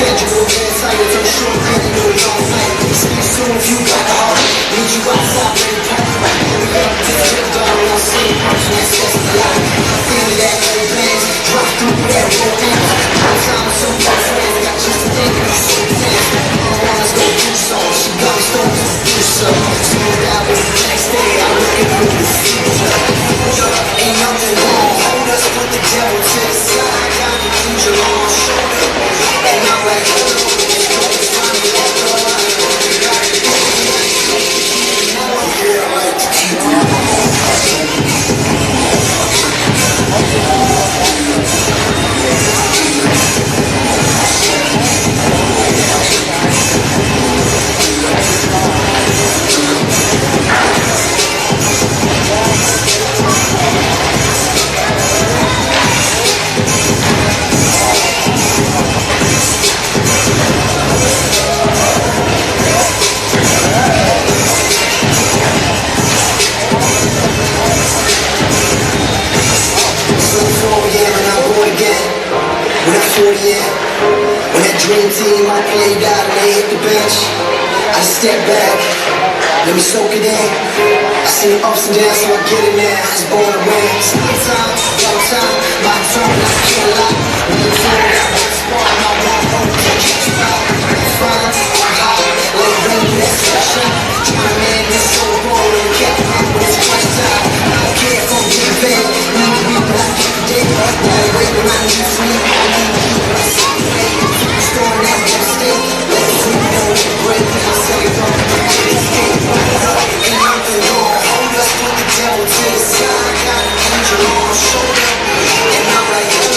schedule, man, tires, I'm sure you're getting a long night. Speak soon if you got the heart. Need you outside, ready to pack. Hurry up, this trip, dog, we don't sleep. That's just the life. Feel that old bands, drop through that romance. One time, so much friends, got just a thing, so intense. Let's go do something, she got me stoned, do something. Smooth out with the next day, I'm looking for the future. Ain't nothing wrong, hold us, put the devil to the side. Got me angel on my shoulder, and I'm like, when that dream team I played out and they hit the bench, I just step back, let me soak it in. I see the ups and downs, so I get it now. I was born to win. Sometimes, sometimes, my turn, I can't lie. When you turn that one spot, my one home, catch you out. Fine, I'm hot, let it rain, that's sunshine. Trying to man this so bold, and get around when it's crunch time. I don't care if I'm getting bad, need to be when I get the day. Now they wait when I need sleep, I need to keep when I see the way. Storm out in the state, let the sleep know it's great. I say it on the way, escape. Ain't nothing wrong, hold us, put the devil to the side. Got an angel on my shoulder, and I'm like,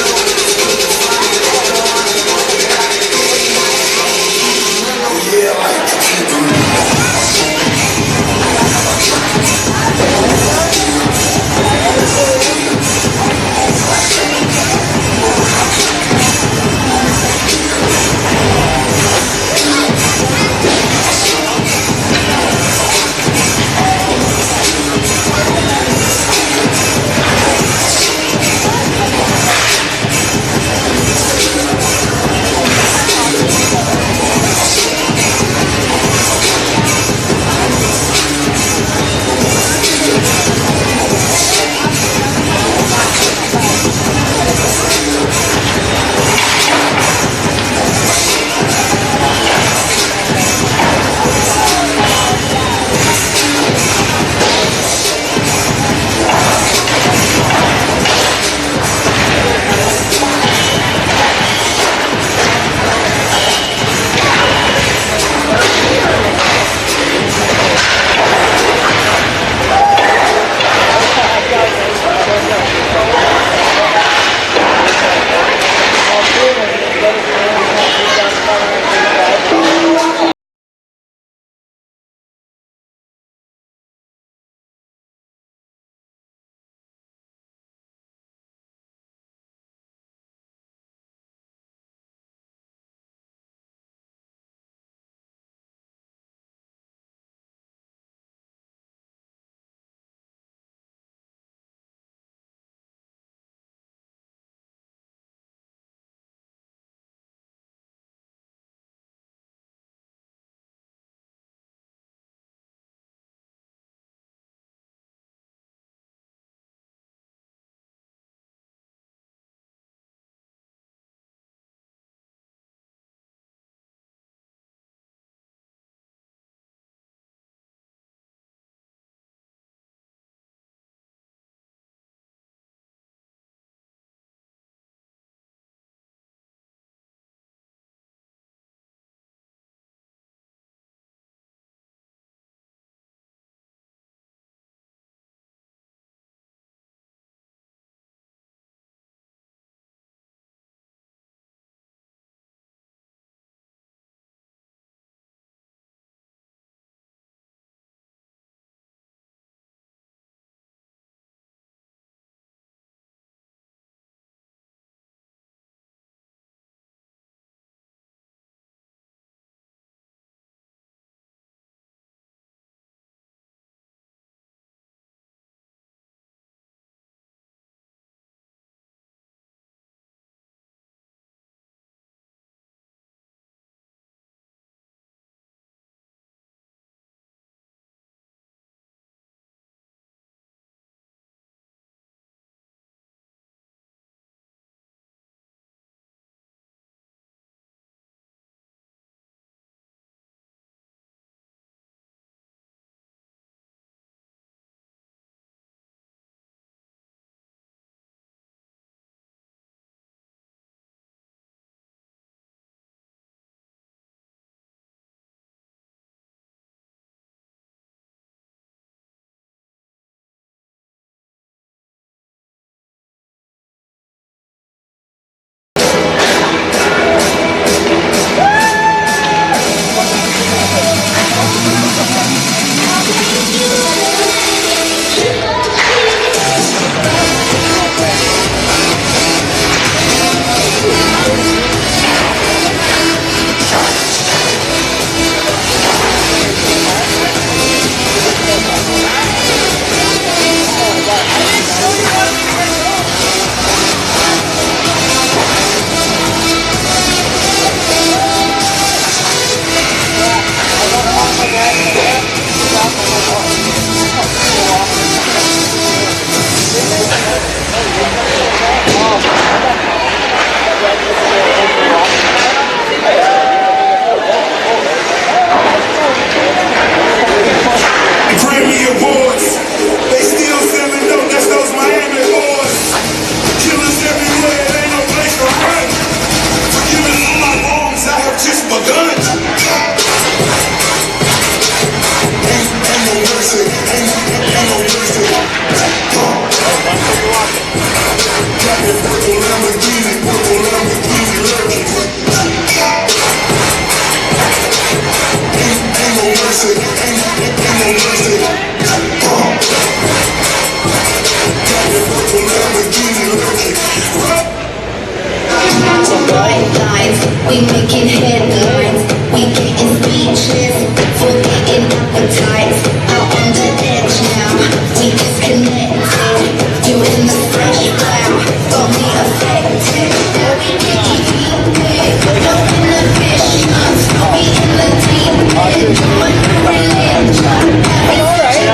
We making headlines, we getting speechless, forgetting appetites. Out on the edge now, we disconnected, doing the fresh flow, got me affected. Now we getting heated, no inhibitions, we in the deep end, doing the religion. Alright,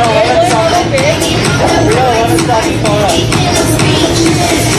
hanging on the bright side, getting the speechless.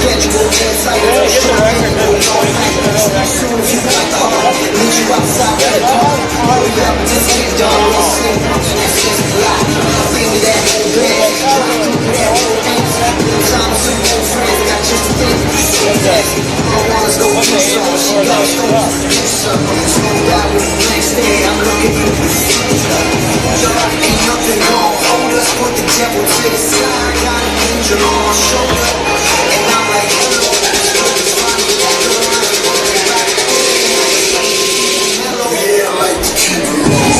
schedule, insight, show me all night. Soon as you got the heart, meet you outside at the park. Hurry up, just get done, we'll sleep. That's just a lot. Think of that whole bed, trying to do that whole thing. Time with some old friends, got just a thing. I wanna go do something, she got to go do something. Slow down with the next day, I'm looking for the future. Ain't nothing wrong, hold us, put the devil to the side. Got an angel on my shoulder, and I'm like, hello, it's good to find you at the line. Hello, yeah, I like to keep it low.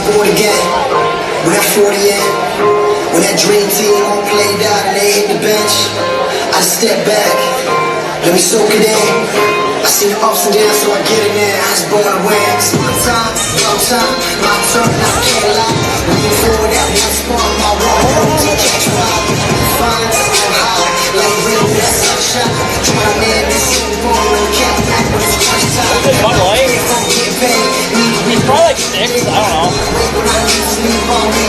Born again, when that 40 in, when that dream team all played out and they hit the bench, I step back, let me soak it in. I see the ups and downs, so I get it in. I was born to win. It's my time, my turn, I can't lie. Lean forward, that one spark, my wall, to catch fire. Fine, I'm high, like real, that sunshine. Try to man this in the ball, and count back when it's crunch time. He's probably like 6, I don't know.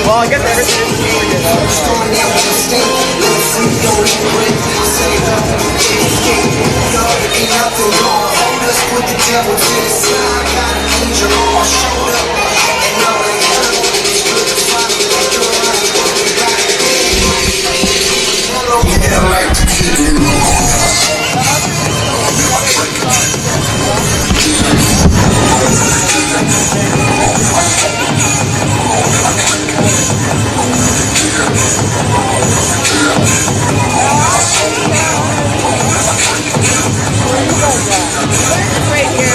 Well, I guess everything is really good. Put the devil to the side, got an angel on my shoulder, and I'm like, hello, it's good to find you at your line. Hello, yeah, I like to keep it Right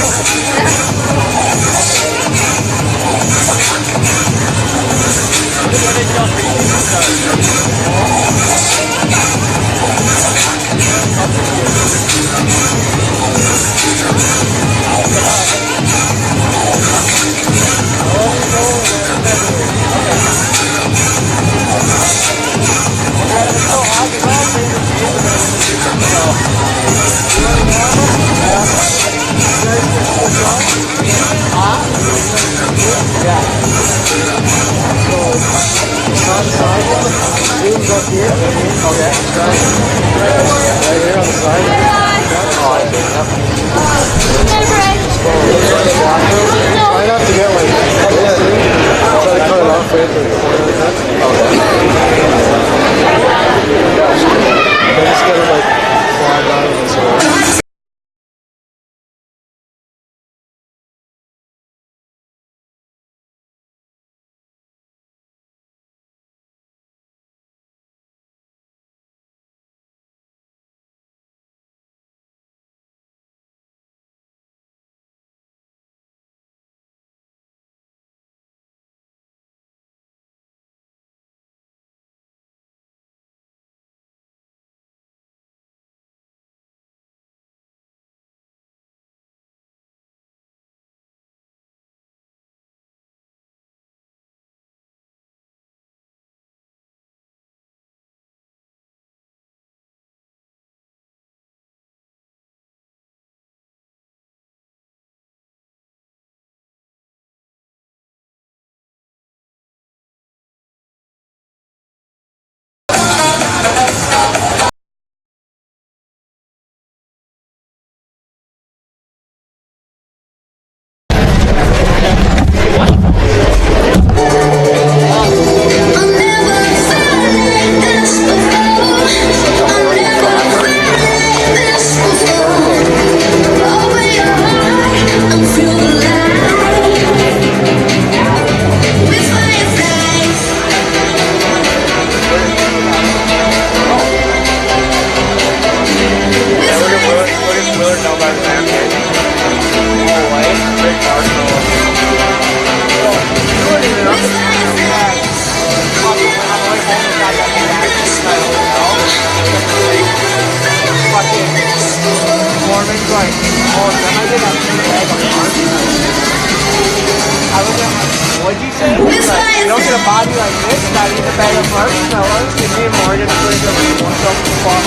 fucking Mormons like, oh, then I did have to bag of parts. I was like, what'd you say? Like, you don't get a body like this, not even a bag of parts. No, I was thinking me and Morgan to bring up myself to the box.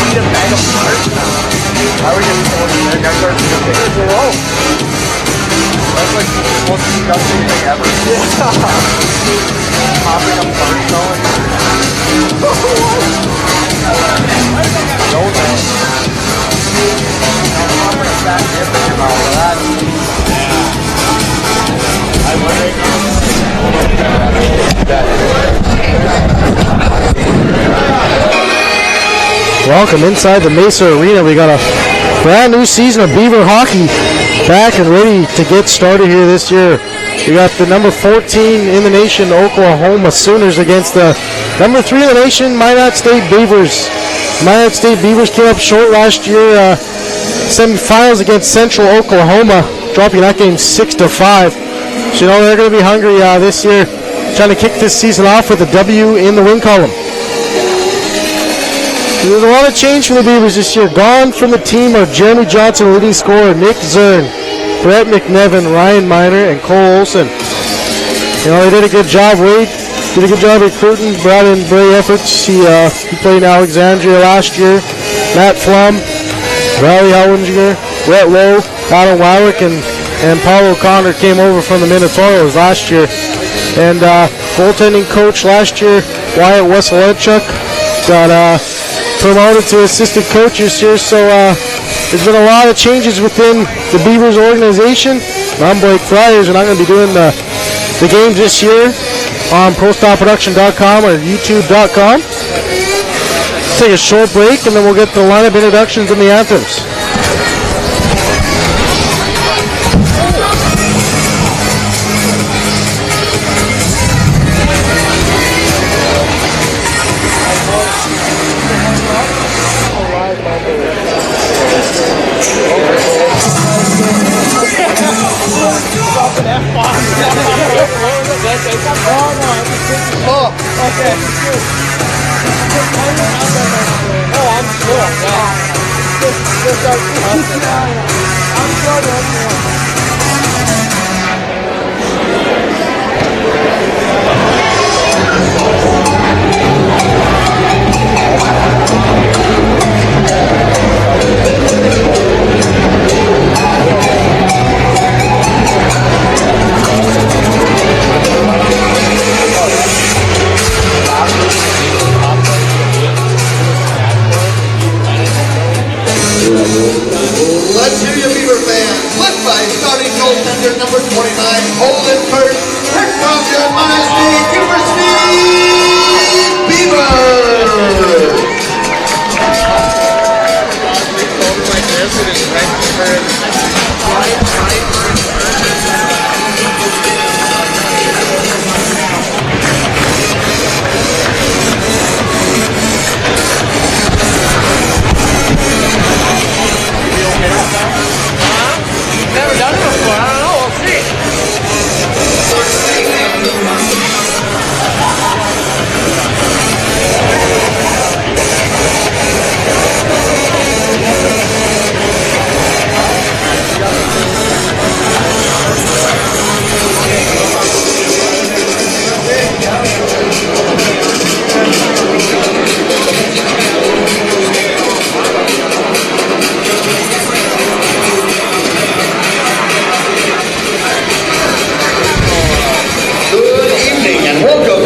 Eat a bag of parts? I was just told him that guys are the whoa. That's like the most disgusting thing ever. Popping up parts going. No, man. That dip in your mouth. That. I Welcome inside the Mesa Arena. We got a brand new season of Beaver hockey back and ready to get started here this year. We got the number 14 in the nation, Oklahoma Sooners, against the number 3 in the nation, Minot State Beavers. Minot State Beavers came up short last year, semifinals against Central Oklahoma, dropping that game 6-5. So, you know, they're going to be hungry this year, trying to kick this season off with a W in the win column. There's a lot of change for the Beavers this year. Gone from the team are Jeremy Johnson, leading scorer, Nick Zern, Brett McNevin, Ryan Miner, and Cole Olson. You know, they did a good job. Wade did a good job recruiting, brought in Bray efforts. He played in Alexandria last year. Matt Flum, Riley Hellinger, Brett Lowe, Adam Wywick, and Paul O'Connor came over from the Minotauros last year. And goaltending coach last year, Wyatt Weselechuk, got promoted to assistant coach this year. So there's been a lot of changes within the Beavers organization. I'm Blake Friars, and I'm going to be doing the games this year on ProStarProduction.com or YouTube.com. Take a short break, and then we'll get the lineup introductions and the anthems. Let's hear you, Beaver fans. Led by starting goaltender number 29, Olin Kurt. Here comes your Minot State University Beavers. Never done it before. I don't know. We'll see.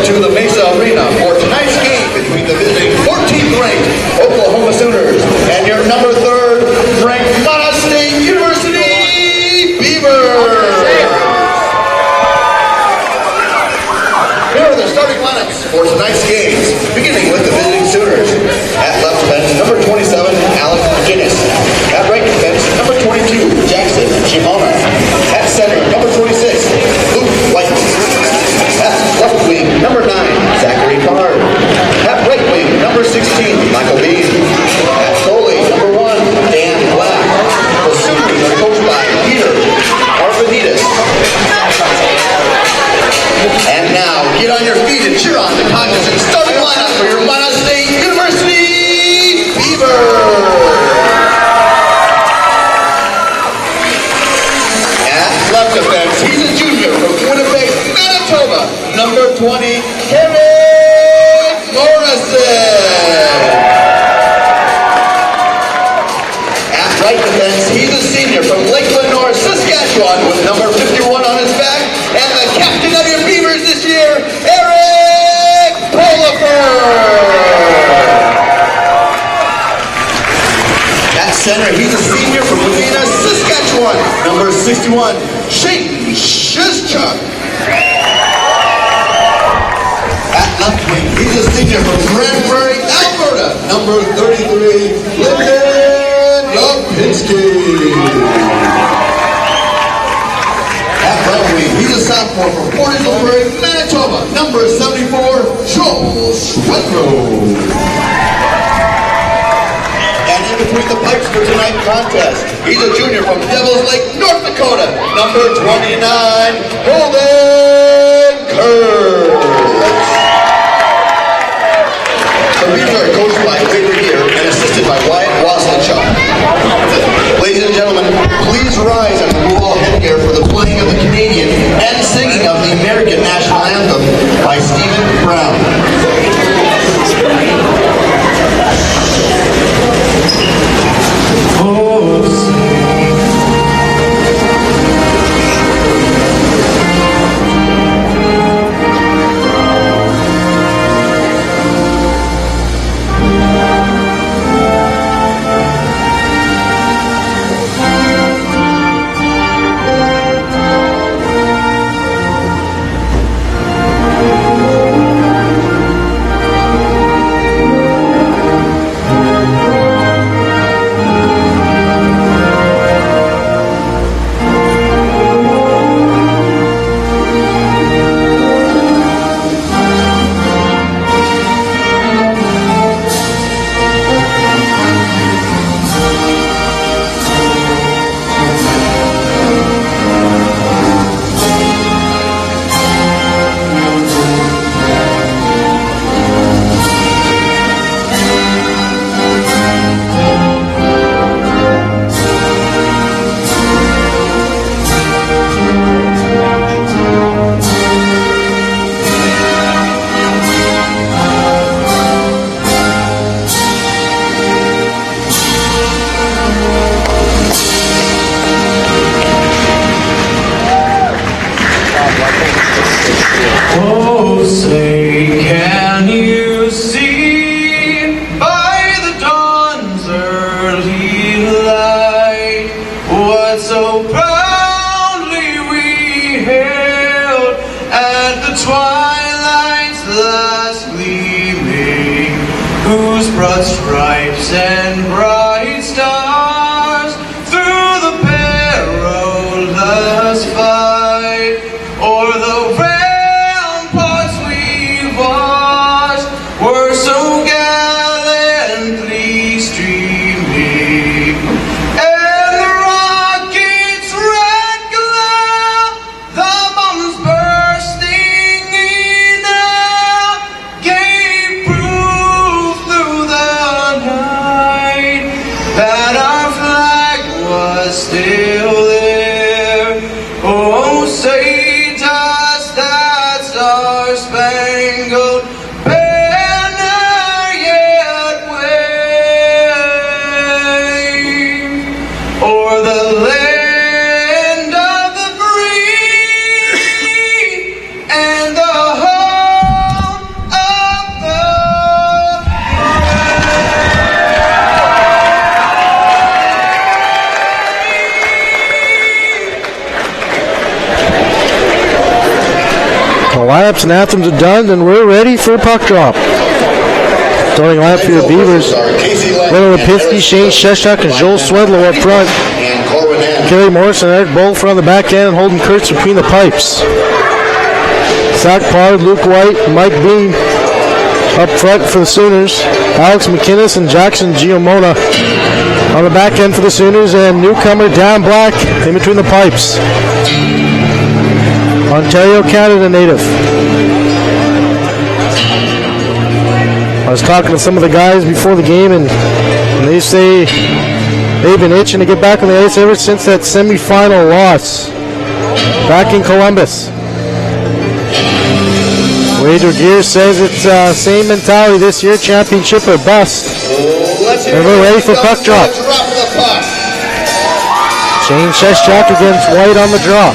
To the Mesa Arena for tonight's game between the visiting 14th ranked Oklahoma Sooners and your number 3rd ranked Minot State University Beavers. Here are the starting lineups for tonight's games, beginning with the visiting Sooners. At left bench, number 27, Alex McGinnis. At right bench, number 22, Jackson Shimona. At center, number 46, Luke White. At left wing, number 9, Zachary Card. At right wing, number 16, Michael Bean. At goalie, number 1, Center, he's a senior from Lavina, Saskatchewan. Number 61, Shane Shishchuk. At left wing, he's a senior from Grand Prairie, Alberta. Number 33, Lyndon Lopinski. At right wing, he's a sophomore from Fort Islebury, Manitoba. Number 74, Joel Schwedrow. And in between the pipes for tonight's contest, he's a junior from Devils Lake, North Dakota. Number 29, Holden Kurtz. The Beavers are coached by Wade Regier and assisted by Wyatt Waslinchuk. Ladies and gentlemen, please rise and remove all headgear for the playing of the Canadian and singing of the American National Anthem by Stephen Brown. Lineups and anthems are done, and we're ready for puck drop. Starting lineup for the Beavers: Lyndon Lopinski, Shane Sheshchuk, and Joel Swedlow up front. Kerry Morrison and Eric Bolford on the back end, and Holden Kurtz between the pipes. Zach Pollard, Luke White, and Mike Bean up front for the Sooners. Alex McInnes and Jackson Giamona on the back end for the Sooners, and newcomer Dan Black in between the pipes. Ontario, Canada native. I was talking to some of the guys before the game, and they say they've been itching to get back on the ice ever since that semifinal loss back in Columbus. Wade Regier says it's same mentality this year, championship or bust. And we're ready for puck drop. Shane Sheshchuk against White on the draw.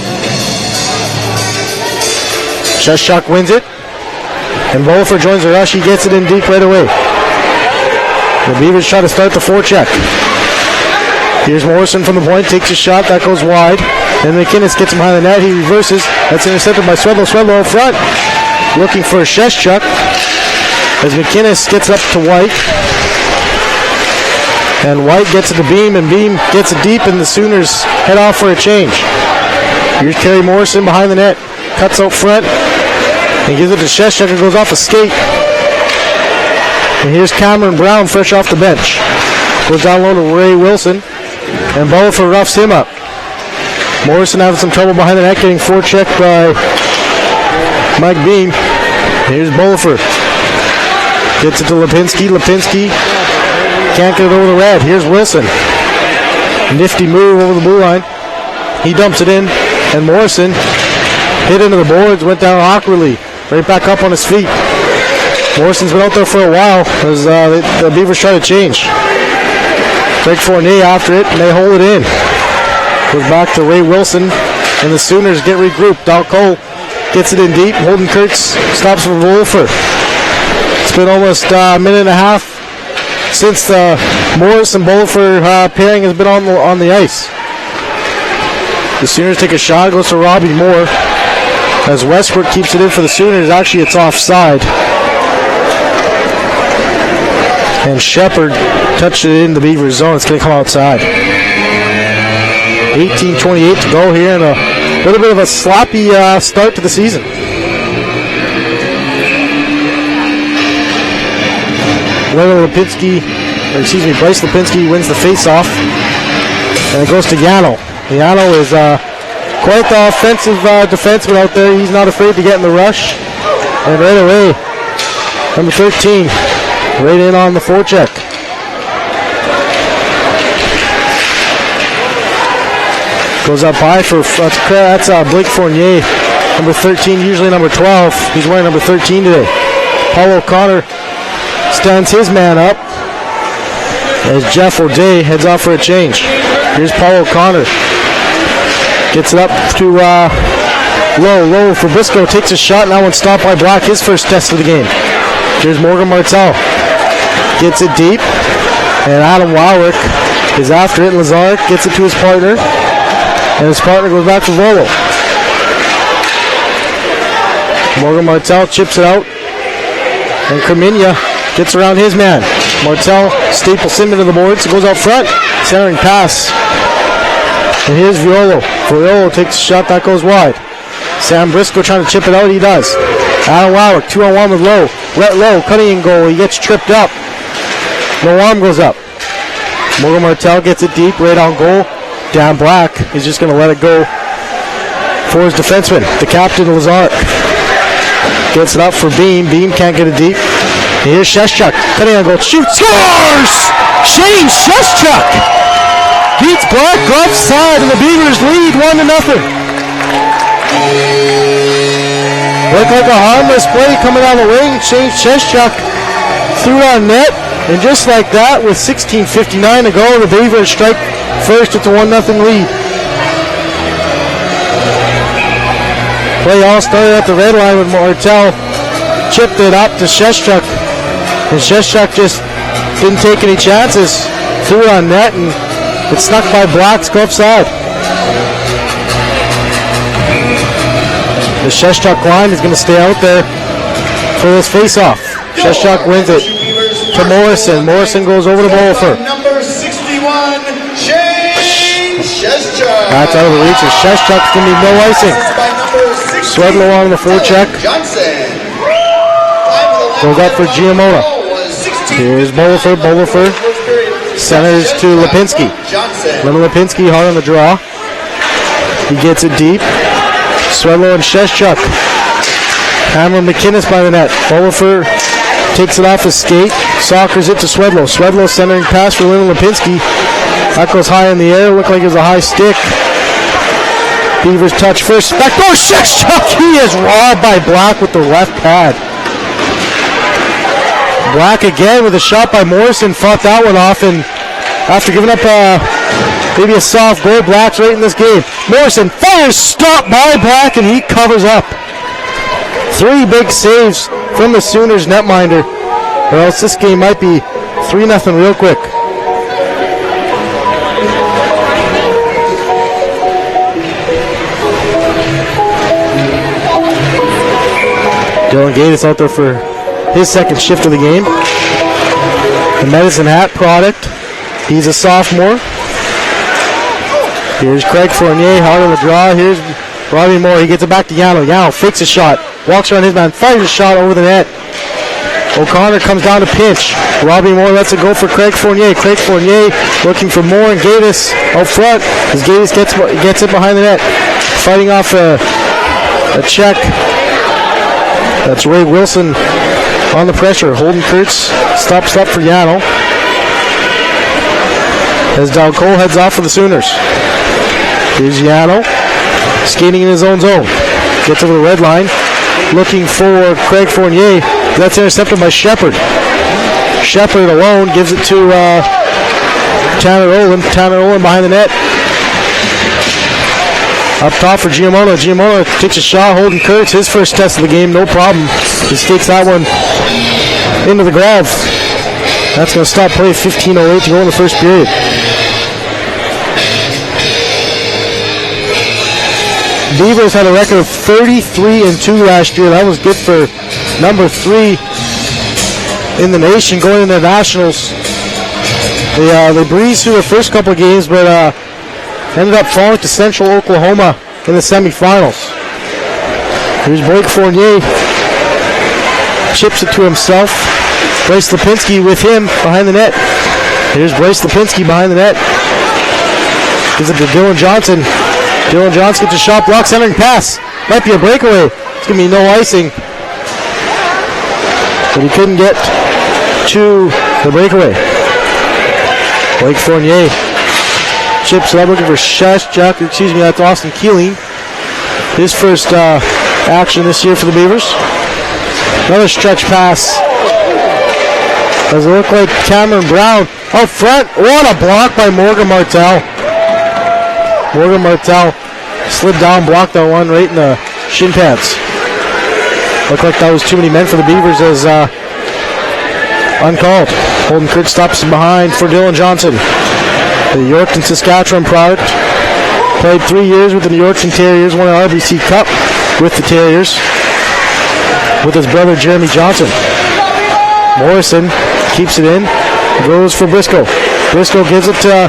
Sheshchuk wins it, and Bolford joins the rush. He gets it in deep right away. The Beavers try to start the forecheck. Here's Morrison from the point, takes a shot, that goes wide. Then McInnes gets him behind the net, he reverses. That's intercepted by Swedlow. Swedlow up front, looking for Sheshchuk. As McInnes gets up to White. And White gets it to Beam, and Beam gets it deep, and the Sooners head off for a change. Here's Kerry Morrison behind the net, cuts out front, and gives it to Sheshchuk, and goes off a skate. And here's Cameron Brown, fresh off the bench. Goes down low to Ray Wilson, and Bolifer roughs him up. Morrison having some trouble behind the net, getting forechecked by Mike Beam. Here's Bolifer. Gets it to Lipinski. Lipinski can't get it over the red. Here's Wilson. Nifty move over the blue line. He dumps it in, and Morrison hit into the boards, went down awkwardly, right back up on his feet. Morrison's been out there for a while as the Beavers try to change. Greg Fournier after it, and they hold it in. Goes back to Ray Wilson, and the Sooners get regrouped. Dow Cole gets it in deep. Holden Kurtz stops for Wolfer. It's been almost a minute and a half since the Morrison-Bolifer pairing has been on the ice. The Sooners take a shot, goes to Robbie Moore. As Westbrook keeps it in for the Sooners, actually it's offside. And Shepard touched it in the Beavers zone. It's going to come outside. 18:28 to go here, and a little bit of a sloppy start to the season. Bryce Lipinski wins the face-off, and it goes to Yano. Yano is quite the offensive defenseman out there. He's not afraid to get in the rush, and right away, number 13, right in on the forecheck. Goes up high for that's Blake Fournier, number 13, usually number 12. He's wearing number 13 today. Paul O'Connor stands his man up as Jeff O'Day heads off for a change. Here's Paul O'Connor. Gets it up to low for Briscoe. Takes a shot. Now one stopped by Black. His first test of the game. Here's Morgan Martel. Gets it deep. And Adam Warwick is after it. Lazar gets it to his partner. And his partner goes back to Volo. Morgan Martel chips it out. And Kerminia gets around his man. Martel staples him into the boards. It goes out front. Centering pass. And here's Violo. Violo takes a shot that goes wide. Sam Briscoe trying to chip it out. He does. Adam Warwick 2-on-1 with Lowe. Let Lowe cutting in goal. He gets tripped up. No arm goes up. Morgan Martel gets it deep right on goal. Dan Black is just going to let it go for his defenseman. The captain, Lazar. Gets it up for Beam. Beam can't get it deep. Here's Sheshchuk. Cutting on goal. Shoots. Scores! Shane Sheshchuk beats Black left side, and the Beavers lead 1-0. Looked like a harmless play coming out of the wing. Shane Sheshchuk threw it on net, and just like that, with 16:59 to go, the Beavers strike first with a 1-0 lead. Play all started at the red line with Martel chipped it up to Sheshchuk, and Sheshchuk just didn't take any chances. Threw it on net, and it snuck by Black's glove side. The Sheshchuk line is going to stay out there for this face-off. Sheshchuk wins it to Morrison. Morrison goes over to Bolifer. Number 61, Shane Sheshchuk. That's out of the reach of Sheshchuk's going to need no icing. Swedlow on the forecheck. Goes up for Giamola. Here's Bolifer. Bolifer centers to Lipinski. Lipinski hard on the draw. He gets it deep. Swedlow and Sheshchuk. Cameron McInnes by the net. Bolifer takes it off his skate. Sockers it to Swedlow. Swedlow centering pass for Lipinski. That goes high in the air. Looked like it was a high stick. Beavers touch first. Back goes Sheshchuk. He is robbed by Black with the left pad. Black again with a shot by Morrison. Fought that one off, and after giving up maybe a soft goal, Black's right in this game. Morrison fires, stopped by Black, and he covers up. 3 big saves from the Sooners netminder, or else this game might be 3-0 real quick. Dylan Gates out there for his second shift of the game. The Medicine Hat product. He's a sophomore. Here's Craig Fournier, hard on the draw. Here's Robbie Moore. He gets it back to Yano. Yano fakes a shot. Walks around his man. Fires a shot over the net. O'Connor comes down to pinch. Robbie Moore lets it go for Craig Fournier. Craig Fournier looking for Moore and Gatis out front as Gatis gets it behind the net. Fighting off a check. That's Ray Wilson on the pressure. Holden Kurtz stops up for Yano. As Dal Cole heads off for the Sooners. Here's Yano skating in his own zone. Gets over the red line. Looking for Craig Fournier. That's intercepted by Shepard. Shepard alone gives it to Tanner Olin. Tanner Olin behind the net. Up top for Giamono. Giamono takes a shot. Holden Kurtz, his first test of the game, no problem. Just takes that one into the grabs. That's going to stop play. 15:08 to go in the first period. Beavers had a record of 33-2 last year. That was good for number 3 in the nation going into nationals. They breezed through the first couple of games, but ended up falling to Central Oklahoma in the semifinals. Here's Blake Fournier. Chips it to himself. Bryce Lipinski with him behind the net. Here's Bryce Lipinski behind the net. Gives it to Dylan Johnson. Dylan Johnson gets a shot block, centering pass. Might be a breakaway. It's going to be no icing. But he couldn't get to the breakaway. Blake Fournier chips it up looking for that's Austin Keeling. His first action this year for the Beavers. Another stretch pass. Does it look like Cameron Brown out front? What a block by Morgan Martell. Morgan Martell slid down, blocked that one right in the shin pads. Looked like that was too many men for the Beavers as uncalled. Holden Kurtz stops him behind for Dylan Johnson. The Yorkton, Saskatchewan product. Played 3 years with the Yorkton Terriers, won an RBC Cup with the Terriers with his brother Jeremy Johnson. Morrison keeps it in, goes for Briscoe. Briscoe gives it to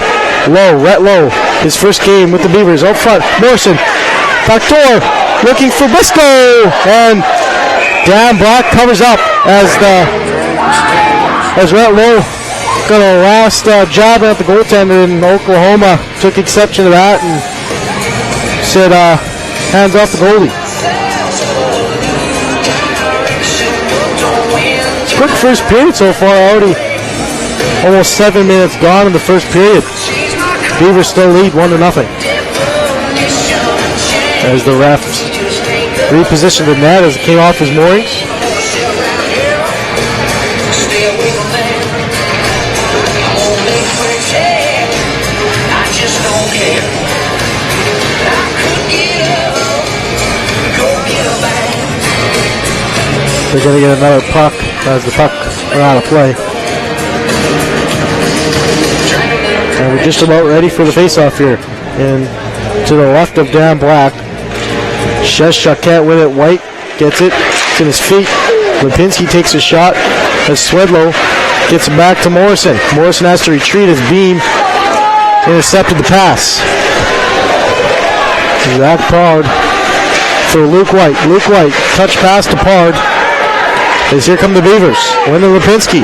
Lowe, Rhett Lowe. His first game with the Beavers out front. Morrison, backdoor, looking for Briscoe, and Dan Black covers up as Rhett Lowe got a last jab at the goaltender in Oklahoma. Took exception to that and said, hands off the goalie. Quick first period so far, already almost 7 minutes gone in the first period. Beavers still lead 1-0. As the refs repositioned the net as it came off his moorings. They're going to get another puck as the puck went out of play. And we're just about ready for the face-off here. And to the left of Dan Black. Sheshchaket with it. White gets it. It's in his feet. Lipinski takes a shot as Swedlow gets it back to Morrison. Morrison has to retreat as Beam intercepted the pass. Zach Pard for Luke White. Luke White, touch pass to Pard. As here come the Beavers. Wyndon Lipinski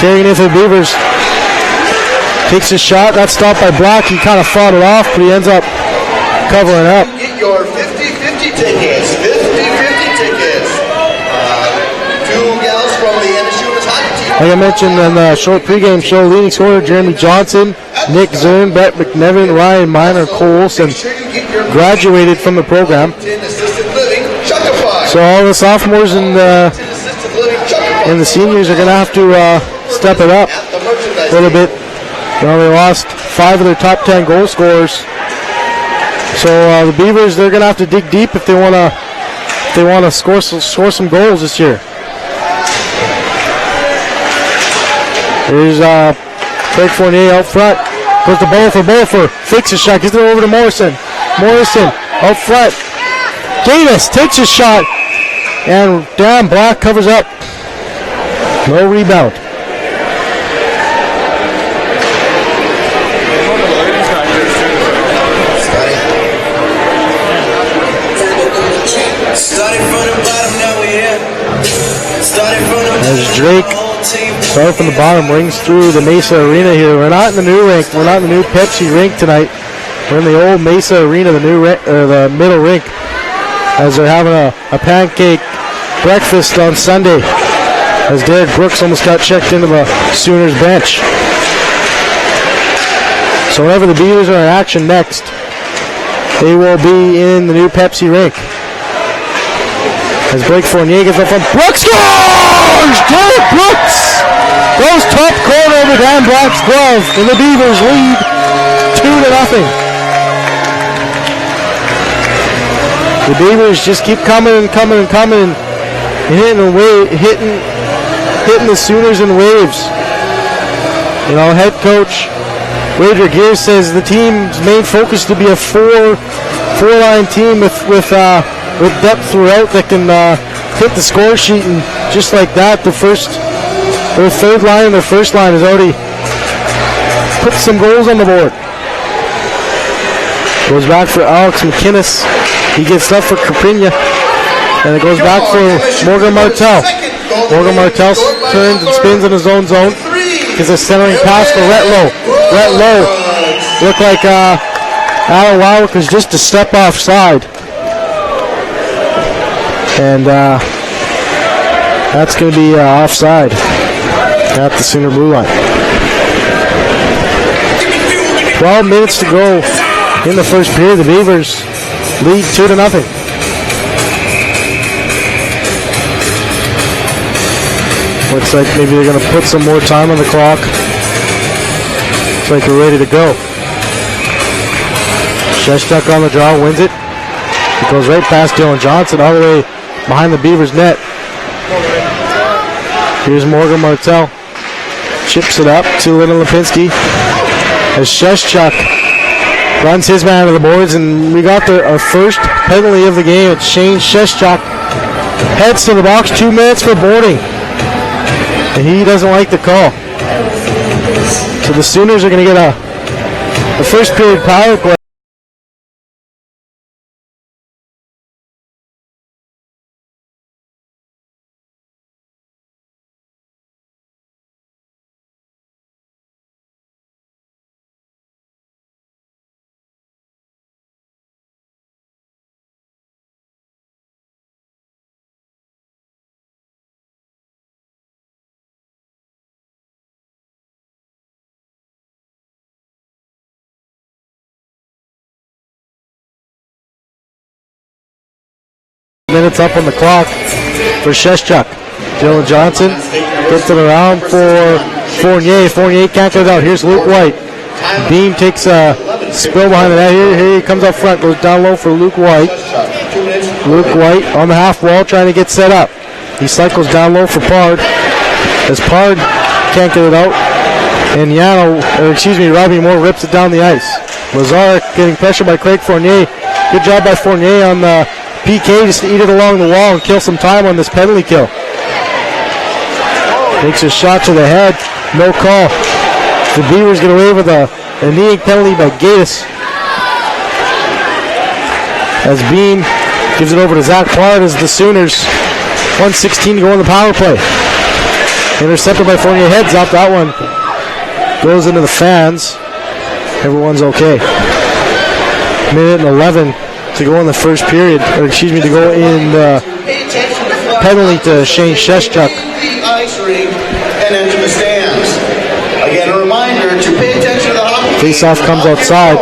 carrying it for the Beavers. Takes a shot. That's stopped by Black. He kind of fought it off, but he ends up covering up. Get your 50-50 tickets. 50-50 tickets. Two gals from the MSU hockey team. Like I mentioned in the short pregame show, leading scorer Jeremy Johnson, Nick Zern, Brett McNevin, Ryan Miner, Cole Olsen graduated from the program. So all the sophomores and the seniors are going to have to step it up a little bit. You know, they lost 5 of their top 10 goal scorers. So the Beavers, they're going to have to dig deep if they want to score some goals this year. Here's Craig Fournier out front. Goes to Bolifer. Fakes a shot. Gives it over to Morrison. Morrison out front. Davis takes a shot. And Dan Black covers up. No rebound. As Drake, starting from the bottom, rings through the Mesa Arena here. We're not in the new rink. We're not in the new Pepsi rink tonight. We're in the old Mesa Arena, the middle rink, as they're having a pancake breakfast on Sunday. As Derek Brooks almost got checked into the Sooners bench. So whenever the Beavers are in action next, they will be in the new Pepsi rink. As Blake Fournier gets up from Brooks scores! Derek Brooks goes top corner over Dan Black's glove, and the Beavers lead 2-0. The Beavers just keep coming and hitting the Sooners in waves. You know, head coach Wade Regier says the team's main focus to be a four-line team with depth throughout that can hit the score sheet, and just like that, their third line and their first line has already put some goals on the board. Goes back for Alex McInnes. He gets stuff for Caprinia, and it goes back for Morgan Martell. Morgan Martell turns and spins in his own zone. Gets a centering pass for Rhett Lowe. Rhett Lowe looked like Alan Wywick was just a step offside. And that's going to be offside at the Sooner blue line. 12 minutes to go in the first period. The Beavers lead 2-0. Looks like maybe they're going to put some more time on the clock. Looks like we're ready to go. Sheshchuk on the draw, wins it. It goes right past Dylan Johnson, all the way behind the Beavers net. Here's Morgan Martell. Chips it up to Lyndon Lipinski. As Sheshchuk runs his man to the boards, and we got our first penalty of the game. It's Shane Sheshchuk. Heads to the box, 2 minutes for boarding. And he doesn't like the call. So the Sooners are going to get the first period power play. Minutes up on the clock for Sheshchuk. Dylan Johnson gets it around for Fournier. Fournier can't get it out. Here's Luke White. Beam takes a spill behind the net. Here he comes up front. Goes down low for Luke White. Luke White on the half wall trying to get set up. He cycles down low for Pard. As Pard can't get it out. And Robbie Moore rips it down the ice. Lazar getting pressure by Craig Fournier. Good job by Fournier on the PK just to eat it along the wall and kill some time on this penalty kill. Takes a shot to the head. No call. The Beavers get away with a kneeing penalty by Gatus. As Beam gives it over to Zach Pard as the Sooners. 1:16 to go on the power play. Intercepted by Fournier. Heads up. That one goes into the fans. Everyone's okay. Minute and 11 to go in the first period, to go in the penalty to Shane Sheshchuk. The ice rink and enter the stands. Again, a reminder to pay attention to the hockey. Face-off comes outside.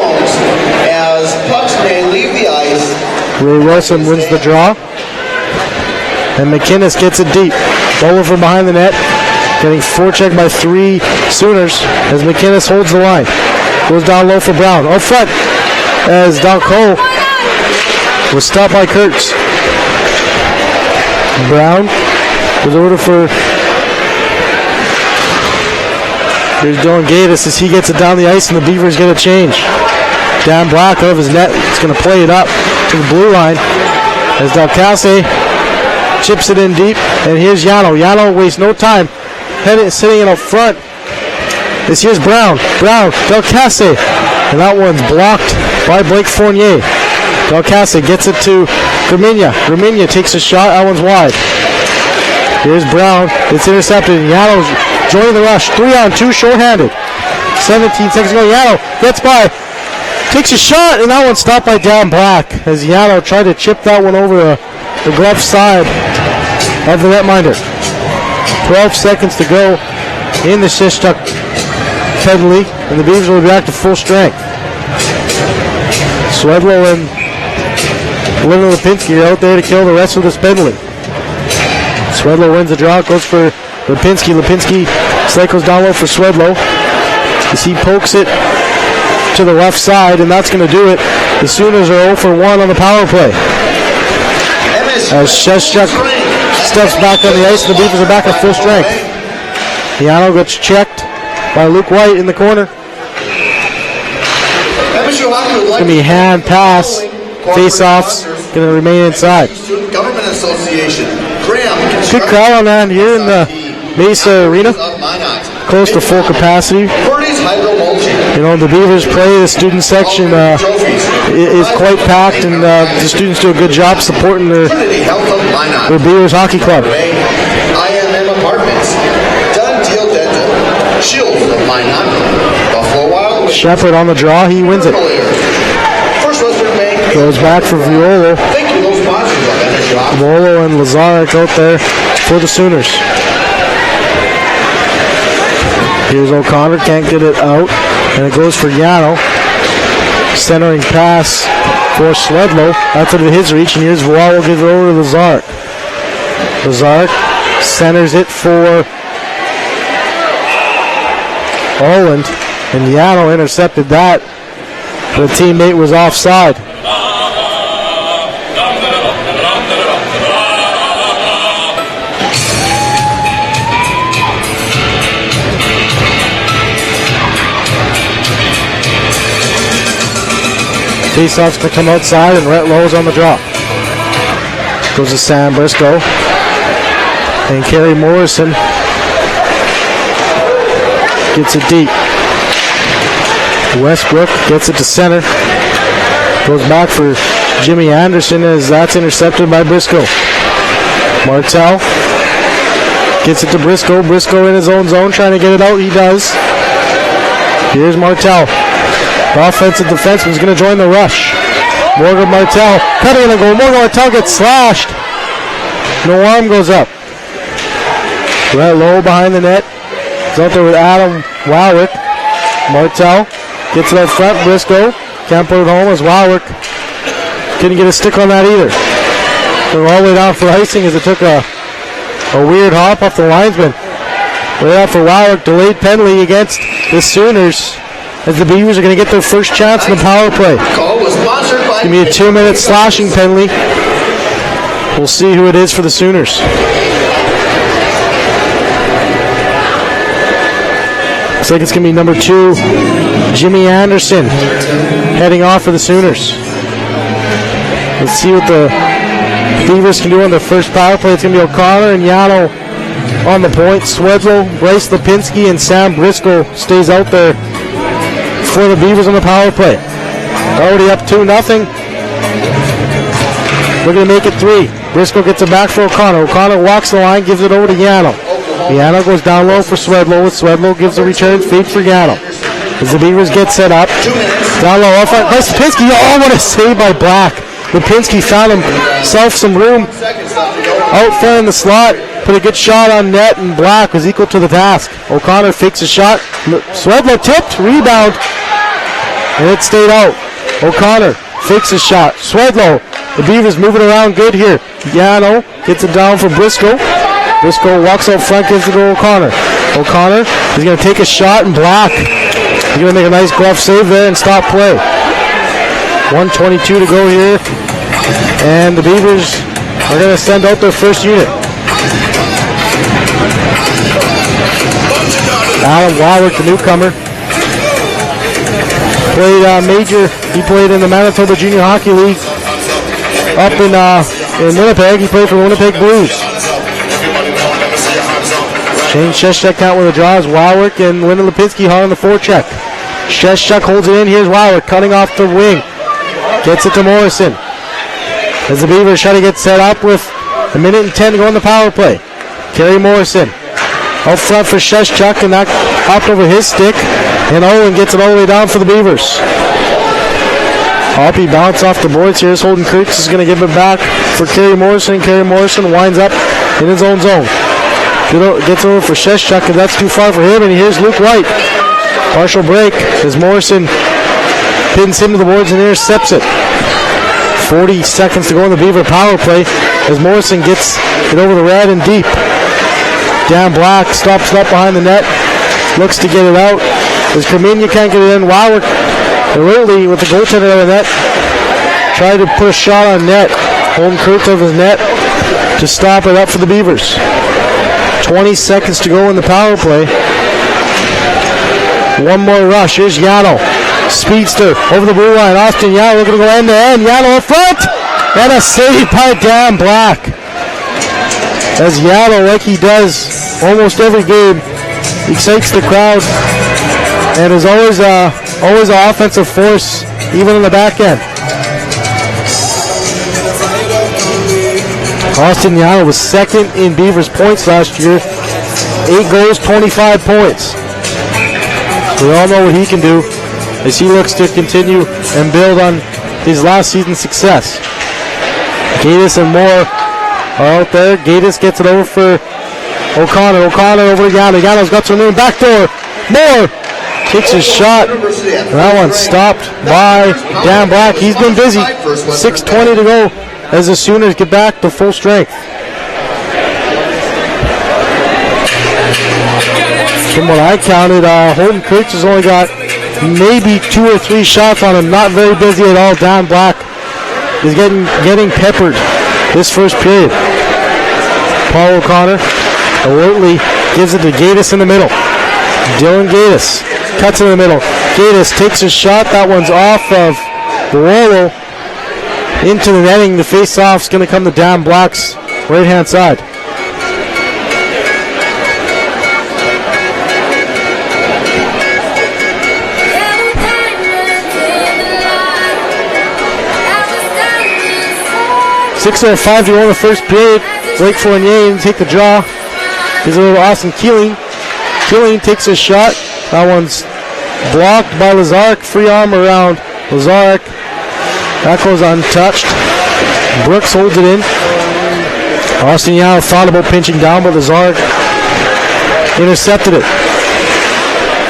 As pucks may leave the ice. Ray Wilson wins the draw. And McInnes gets it deep. Bowler from behind the net. Getting forechecked by 3 Sooners as McInnes holds the line. Goes down low for Brown. Up front as Dalco was stopped by Kurtz. Brown was over for. Here's Dylan Gatus as he gets it down the ice, and the Beavers get a change. Dan Black out of his net. It's going to play it up to the blue line as Dalcasse chips it in deep, and here's Yano. Yano wastes no time, sitting in up front. This here's Brown. Del Casse, and that one's blocked by Blake Fournier. Del Casse gets it to Graminia. Graminia takes a shot. That one's wide. Here's Brown. It's intercepted. Yano's joining the rush. 3-on-2, short-handed. 17 seconds ago. Yano gets by. Takes a shot, and that one's stopped by Dan Black as Yano tried to chip that one over the glove side of the netminder. 12 seconds to go in the Shishtuck penalty, and the Beavers will be back to full strength. Swedlow and Linda Lipinski are out there to kill the rest of this penalty. Swedlow wins the draw, goes for Lipinski. Lipinski cycles down low for Swedlow as he pokes it to the left side, and that's going to do it. The Sooners are 0 for 1 on the power play. As Sheshchuk steps back on the ice, and the Beavers are back at full strength. Yano gets checked by Luke White in the corner. It's going to be hand pass. Face-offs going to remain inside. Government Association. Good crowd on that here in the Mesa Arena. Close to full capacity. You know, the Beavers play, the student section is quite packed, and the students do a good job supporting their Beavers hockey club. IMM Apartments, Done Deal Dental, Shields of Minot, Buffalo Wild Wings. Shepard on the draw, he wins it. First Western Bank. Goes back for Violo. Thank you to those sponsors of Energy Rock. Violo and Lazaric out there for the Sooners. Here's O'Connor, can't get it out, and it goes for Yano. Centering pass for Swedlow. That's out of his reach, and here's Violo, gives it over to Lazaric. Lazaric centers it for Oland, and Yano intercepted that. The teammate was offside. Faceoff's going to come outside, and Rhett Lowe's on the draw. Goes to Sam Briscoe. And Kerry Morrison gets it deep. Westbrook gets it to center. Goes back for Jimmy Anderson as that's intercepted by Briscoe. Martell gets it to Briscoe. Briscoe in his own zone trying to get it out. He does. Here's Martell. The offensive defenseman is going to join the rush. Morgan Martell cutting in the goal. Morgan Martell gets slashed. No arm goes up. Right low behind the net. He's out there with Adam Wowick. Martell gets it out front. Briscoe can't put it home as Wowick couldn't get a stick on that either. They're all the way down for icing as it took a weird hop off the linesman. Way out for Wowick. Delayed penalty against the Sooners, as the Beavers are going to get their first chance in the power play. It's going to be a 2-minute slashing penalty. We'll see who it is for the Sooners. Looks like it's going to be number 2, Jimmy Anderson, heading off for the Sooners. Let's see what the Beavers can do on their first power play. It's going to be O'Connor and Yano on the point. Swedlow, Bryce Lipinski, and Sam Briscoe stays out there for the Beavers on the power play. Already up 2-0. We're going to make it 3. Briscoe gets it back for O'Connor. O'Connor walks the line, gives it over to Yano. Yano goes down low for Swedlow. Swedlow gives the return feed for Yano. As the Beavers get set up. Down low, off front. Bryce Lipinski. Oh, what a save by Black. Lipinski found himself some room out front in the slot. Put a good shot on net, and Black was equal to the task. O'Connor fakes a shot. Swedlow tipped, rebound, and it stayed out. O'Connor fakes a shot. Swedlow, the Beavers moving around good here. Yano gets it down for Briscoe. Briscoe walks out front, gives it to O'Connor. O'Connor is going to take a shot, and Black is going to make a nice glove save there and stop play. 1:22 to go here, and the Beavers are going to send out their first unit. Adam Wowick, the newcomer, played major. He played in the Manitoba Junior Hockey League up in in Winnipeg. He played for the Winnipeg Blues. Shane Sheshchuk count with a draw as Wildwick and Lyndon Lipinski hard on the forecheck. Sheshchuk holds it in. Here's Wildwick cutting off the wing. Gets it to Morrison. As the Beavers try to get set up with a minute and 10 to go on the power play. Kerry Morrison out front for Sheshchuk, and that hopped over his stick. And Owen gets it all the way down for the Beavers. Hoppy bounce off the boards here. Holden Kurtz is going to give it back for Kerry Morrison. Kerry Morrison winds up in his own zone. Gets over for Sheshchuk, and that's too far for him. And here's Luke White. Partial break as Morrison pins him to the boards and intercepts it. 40 seconds to go in the Beaver power play as Morrison gets it over the red and deep. Dan Black stops it up behind the net. Looks to get it out. As Kerminia can't get it in, Wildwick early with the goaltender out of the net. Tried to put a shot on net. Holden Kurtz of his net to stop it up for the Beavers. 20 seconds to go in the power play. One more rush. Here's Yano. Speedster over the blue line. Austin Yano looking to go end to end. Yano in front. And a save by Dan Black. As Yano, like he does almost every game, excites the crowd and is always an offensive force, even in the back end. Austin Yano was second in Beavers points last year. 8 goals, 25 points. We all know what he can do as he looks to continue and build on his last season's success. Gaddis and Moore are out there. Gaddis gets it over for O'Connor. O'Connor over to Yano. Yano's got some room. Back door. Moore takes his shot. That one stopped by Dan Black. He's been busy. 6:20 to go as the Sooners get back to full strength. From what I counted, Holden Kurtz has only got maybe 2 or 3 shots on him. Not very busy at all. Dan Black is getting peppered this first period. Paul O'Connor alertly gives it to Gaddis in the middle. Dylan Gaddis cuts in the middle. Gaddis takes his shot. That one's off of Rollo into the netting. The face-off's going to come to Dan Black's right-hand side. .6:05 to go in the first period. Blake Fournier take the draw. Gives it over to Austin Keeling. Keeling takes his shot. That one's blocked by Lazarek. Free arm around Lazarek. That goes untouched. Brooks holds it in. Austin Yao thought about pinching down, but Lazarek intercepted it.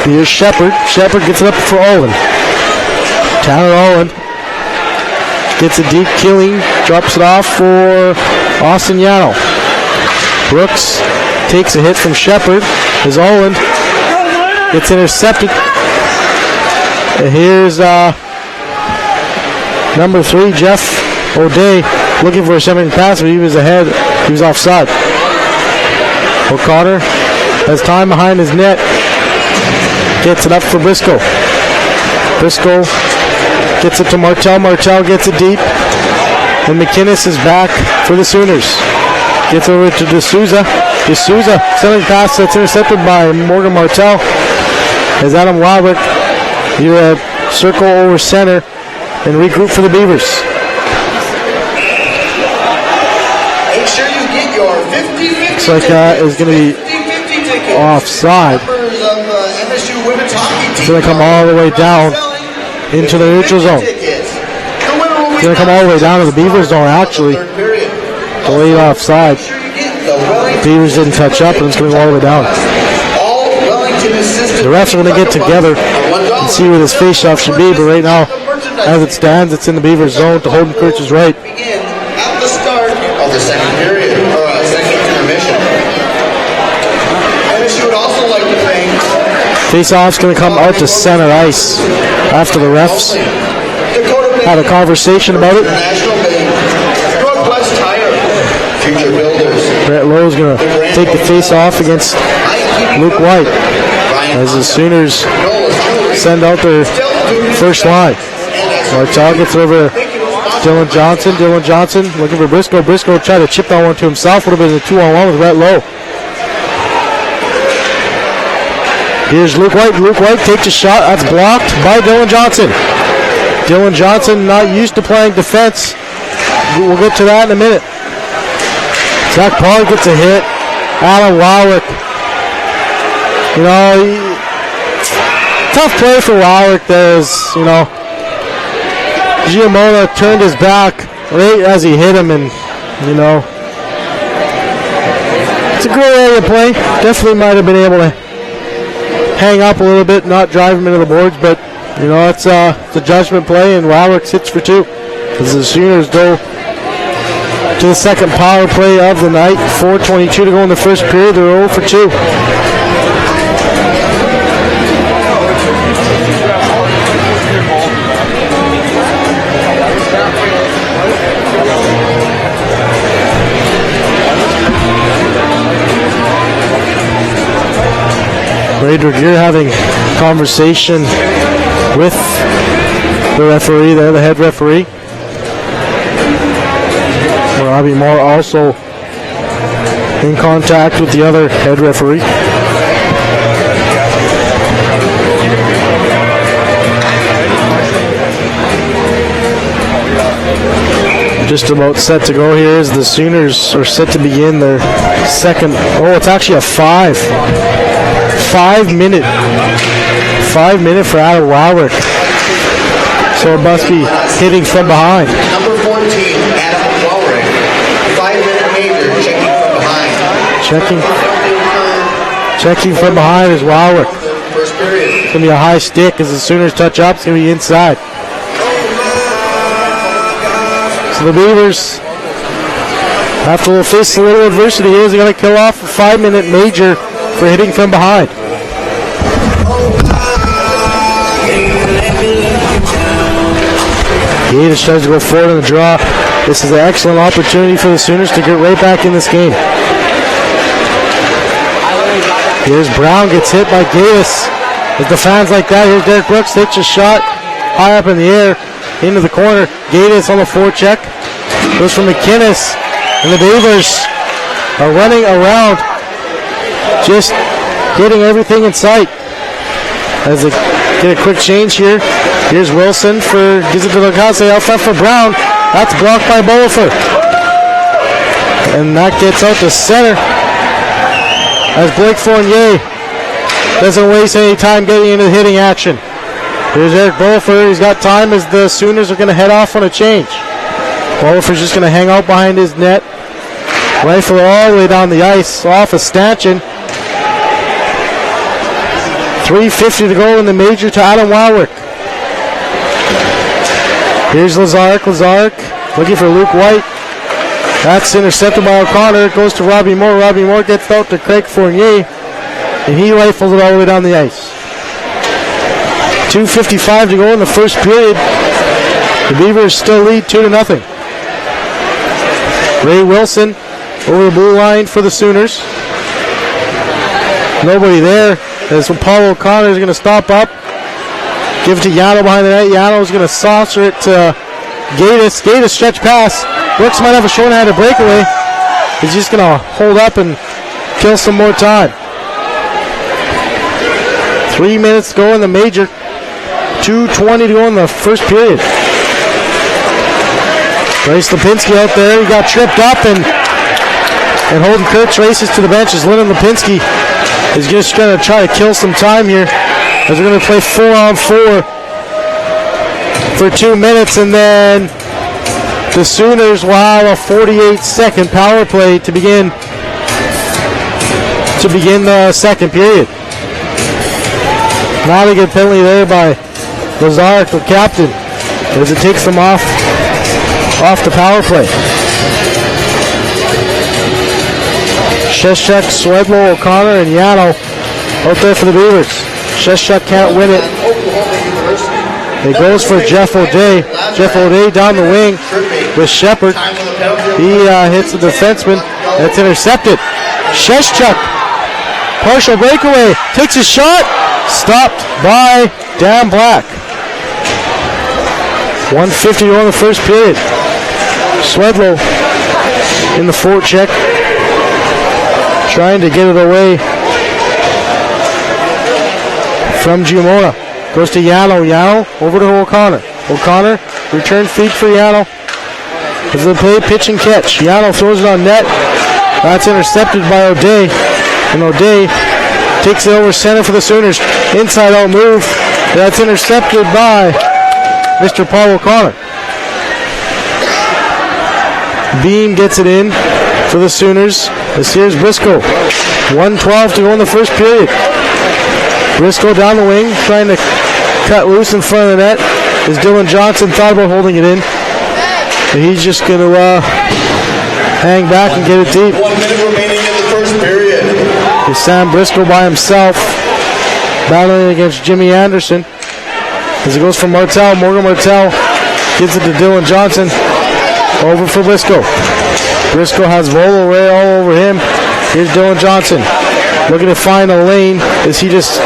Here's Shepard. Shepard gets it up for Owen. Tanner Owen gets it deep. Keeling drops it off for Austin Yano. Brooks takes a hit from Shepard as Owen gets intercepted. And here's number 3, Jeff O'Day, looking for a 7-inch pass, but he was ahead. He was offside. O'Connor has time behind his net. Gets it up for Briscoe. Briscoe gets it to Martel. Martel gets it deep. And McInnes is back for the Sooners. Gets over to D'Souza. D'Souza sending pass that's intercepted by Morgan Martel. As Adam Wildwick, you circle over center and regroup for the Beavers. Make sure you get your 50-50 Looks like that is going to be offside. It's going to come all the way down into the neutral zone. It's going to come all the way down to the Beavers zone, actually. Delayed offside. The Beavers didn't touch up, and it's going to go all the way down. The refs are going to get together and see where this face-off should be, but right now, as it stands, it's in the Beavers zone to Holden Kurtz's right. At the start of the second period, or second intermission. MSU would also like to thank... Face-off's going to come out to center ice after the refs had a conversation about it. Brett Lowe's going to take the face-off against Luke White as the Sooners send out their first line. Martel gets over Dylan Johnson looking for Briscoe. Briscoe tried to chip that one to himself. Would have been a 2-on-1 with Rhett Lowe. Here's Luke White. Luke White takes a shot. That's blocked by Dylan Johnson. Dylan Johnson not used to playing defense. We'll get to that in a minute. Zach Pollard gets a hit. Alan Warwick. You know, tough play for Warwick there is, you know, Giamona turned his back right as he hit him, and, you know, it's a great area to play. Definitely might have been able to hang up a little bit, not drive him into the boards, but, you know, it's a judgment play, and Warwick hits for 2. As the Sooners go to the second power play of the night. 4:22 to go in the first period. They're 0 for 2. Ray Dregier having conversation with the referee there, the head referee. Robbie Moore also in contact with the other head referee. Just about set to go here as the Sooners are set to begin their second. Oh, it's actually a 5 minute for Adam Warwick. So it must be hitting from behind. Number 14, Adam Warwick. 5-minute major, checking from behind. Checking from behind is Warwick. First period. It's going to be a high stick as the Sooners touch up. It's going to be inside. So the Beavers, after they'll face a little adversity here, they're going to kill off a 5-minute major for hitting from behind. Gates tries to go forward on the draw. This is an excellent opportunity for the Sooners to get right back in this game. Here's Brown, gets hit by Gates. As the fans like that, here's Derek Brooks, takes a shot high up in the air, into the corner. Gates on the forecheck. Goes for McInnes. And the Beavers are running around, just getting everything in sight. As they get a quick change here. Here's Wilson gives it to Lacazette out front for Brown. That's blocked by Bolifer. And that gets out to center. As Blake Fournier doesn't waste any time getting into hitting action. Here's Eric Bolifer. He's got time as the Sooners are going to head off on a change. Bolifer's just going to hang out behind his net. Rifle it all the way down the ice off of Stanchion. 3:50 to go in the major to Adam Warwick. Here's Lazark looking for Luke White. That's intercepted by O'Connor. It goes to Robbie Moore. Robbie Moore gets out to Craig Fournier, and he rifles it all the way down the ice. 2:55 to go in the first period. The Beavers still lead 2-0. Ray Wilson over the blue line for the Sooners. Nobody there as Paul O'Connor is going to stop up. Give it to Yano behind the net. Yano is going to saucer it to Gatis. Gatis stretch pass. Brooks might have a short-handed breakaway. He's just going to hold up and kill some more time. 3 minutes to go in the major. 2:20 to go in the first period. Bryce Lipinski out there. He got tripped up and Holden Kurtz races to the bench as Lyndon Lipinski is just going to try to kill some time here. As we're going to play 4-on-4 for 2 minutes, and then the Sooners will have a 48-second power play to begin the second period. Not a good penalty there by Lazark, the captain, as it takes them off the power play. Sheshak, Swedlow, O'Connor, and Yano out there for the Beavers. Sheshak can't win it. It goes for Jeff O'Day. Jeff O'Day down the wing with Shepard. He hits the defenseman. That's intercepted. Sheshak, partial breakaway, takes a shot. Stopped by Dan Black. 1:50 to go in the first period. Swedlow in the forecheck, trying to get it away from Giamona. Goes to Yano. Yano over to O'Connor. O'Connor return feed for Yano. As they play pitch and catch. Yano throws it on net. That's intercepted by O'Day. And O'Day takes it over center for the Sooners. Inside out move. That's intercepted by Mr. Paul O'Connor. Beam gets it in for the Sooners. This here's Briscoe. 1:12 to go in the first period. Briscoe down the wing, trying to cut loose in front of the net. As Dylan Johnson thought about holding it in. But he's just going to hang back and get it deep. 1 minute remaining in the first period. Here's Sam Briscoe by himself, battling against Jimmy Anderson. As it goes from Martell. Morgan Martell gives it to Dylan Johnson. Over for Briscoe. Briscoe has Volo right all over him. Here's Dylan Johnson. Looking to find a lane as he just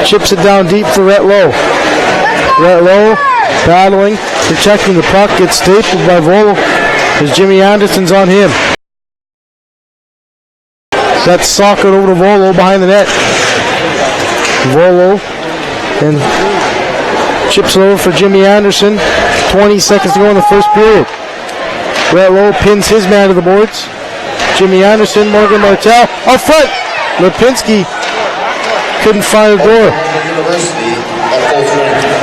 chips it down deep for Rhett Lowe. Rhett Lowe battling, protecting the puck. Gets stapled by Volo as Jimmy Anderson's on him. That's socket over to Volo behind the net. Volo and chips it over for Jimmy Anderson. 20 seconds to go in the first period. Rhett Lowe pins his man to the boards. Jimmy Anderson, Morgan Martell up front. Lipinski couldn't find a door.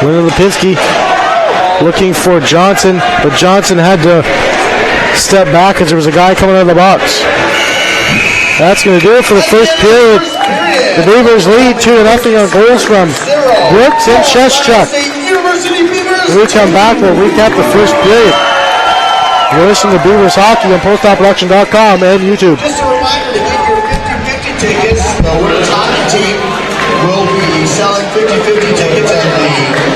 Winner Lipinski looking for Johnson, but Johnson had to step back as there was a guy coming out of the box. That's going to do it for the first period. The Beavers lead 2-0 on goals from Brooks and Cheschuk. When we come back, we'll recap the first period. You're listening to Beavers Hockey on PostOpProduction.com and YouTube. Just a reminder to get your 50-50 tickets. The Winners Hockey team will be selling 50-50 tickets, and the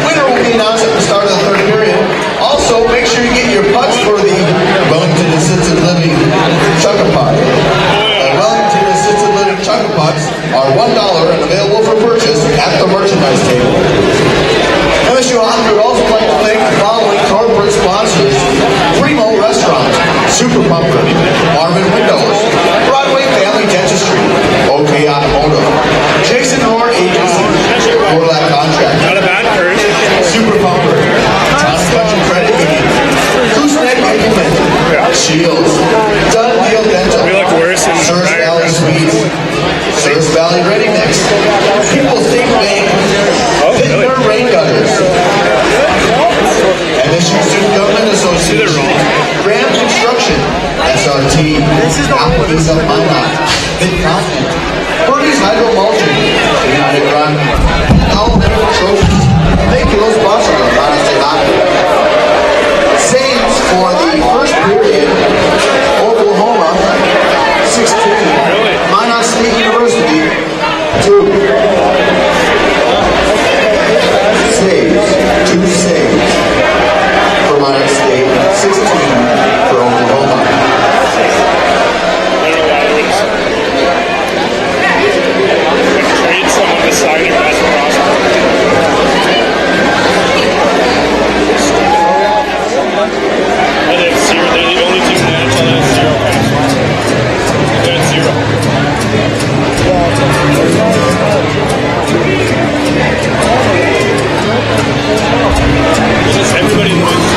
winner will be announced at the start of the third period. Also, make sure you get your pucks for the Wellington Assisted Living Chuck-a-Puck. The Wellington Assisted Living Chuck-a-Pucks are $1 and available for purchase at the merchandise table. MSU Hockey would also like to thank the following corporate sponsors: Primo Restaurant, Super Pumper, Marvin Windows, Broadway Family Dentistry, OK Automotive, Jason Moore Agency, Borlac Contract, Not a bad first. Super Pumper, Town Country Credit Union, Gooseneck Implement, Shields, Done Deal Dental, We look worse in Surge Valley Suites, Surge Valley Ready Mix, People's State Bank, Pittsburgh Rain Gutters, MSU Student Government Association, Graham Construction, SRT, Applebee's of Minot, Mid-Continent, Birdie's Hydro Mulching, United Run, all medical trophies. Thank you, those sponsors on Minot State Hockey. Saves for the first period, Oklahoma, 16. Minot State University, 2. Saves, 2 saves for Minot State, 16 for Oklahoma. Trade someone to sign your best prospect. And they have zero. They're the only team in the NHL that has 0 prospects. They had 0. It's just everybody wins.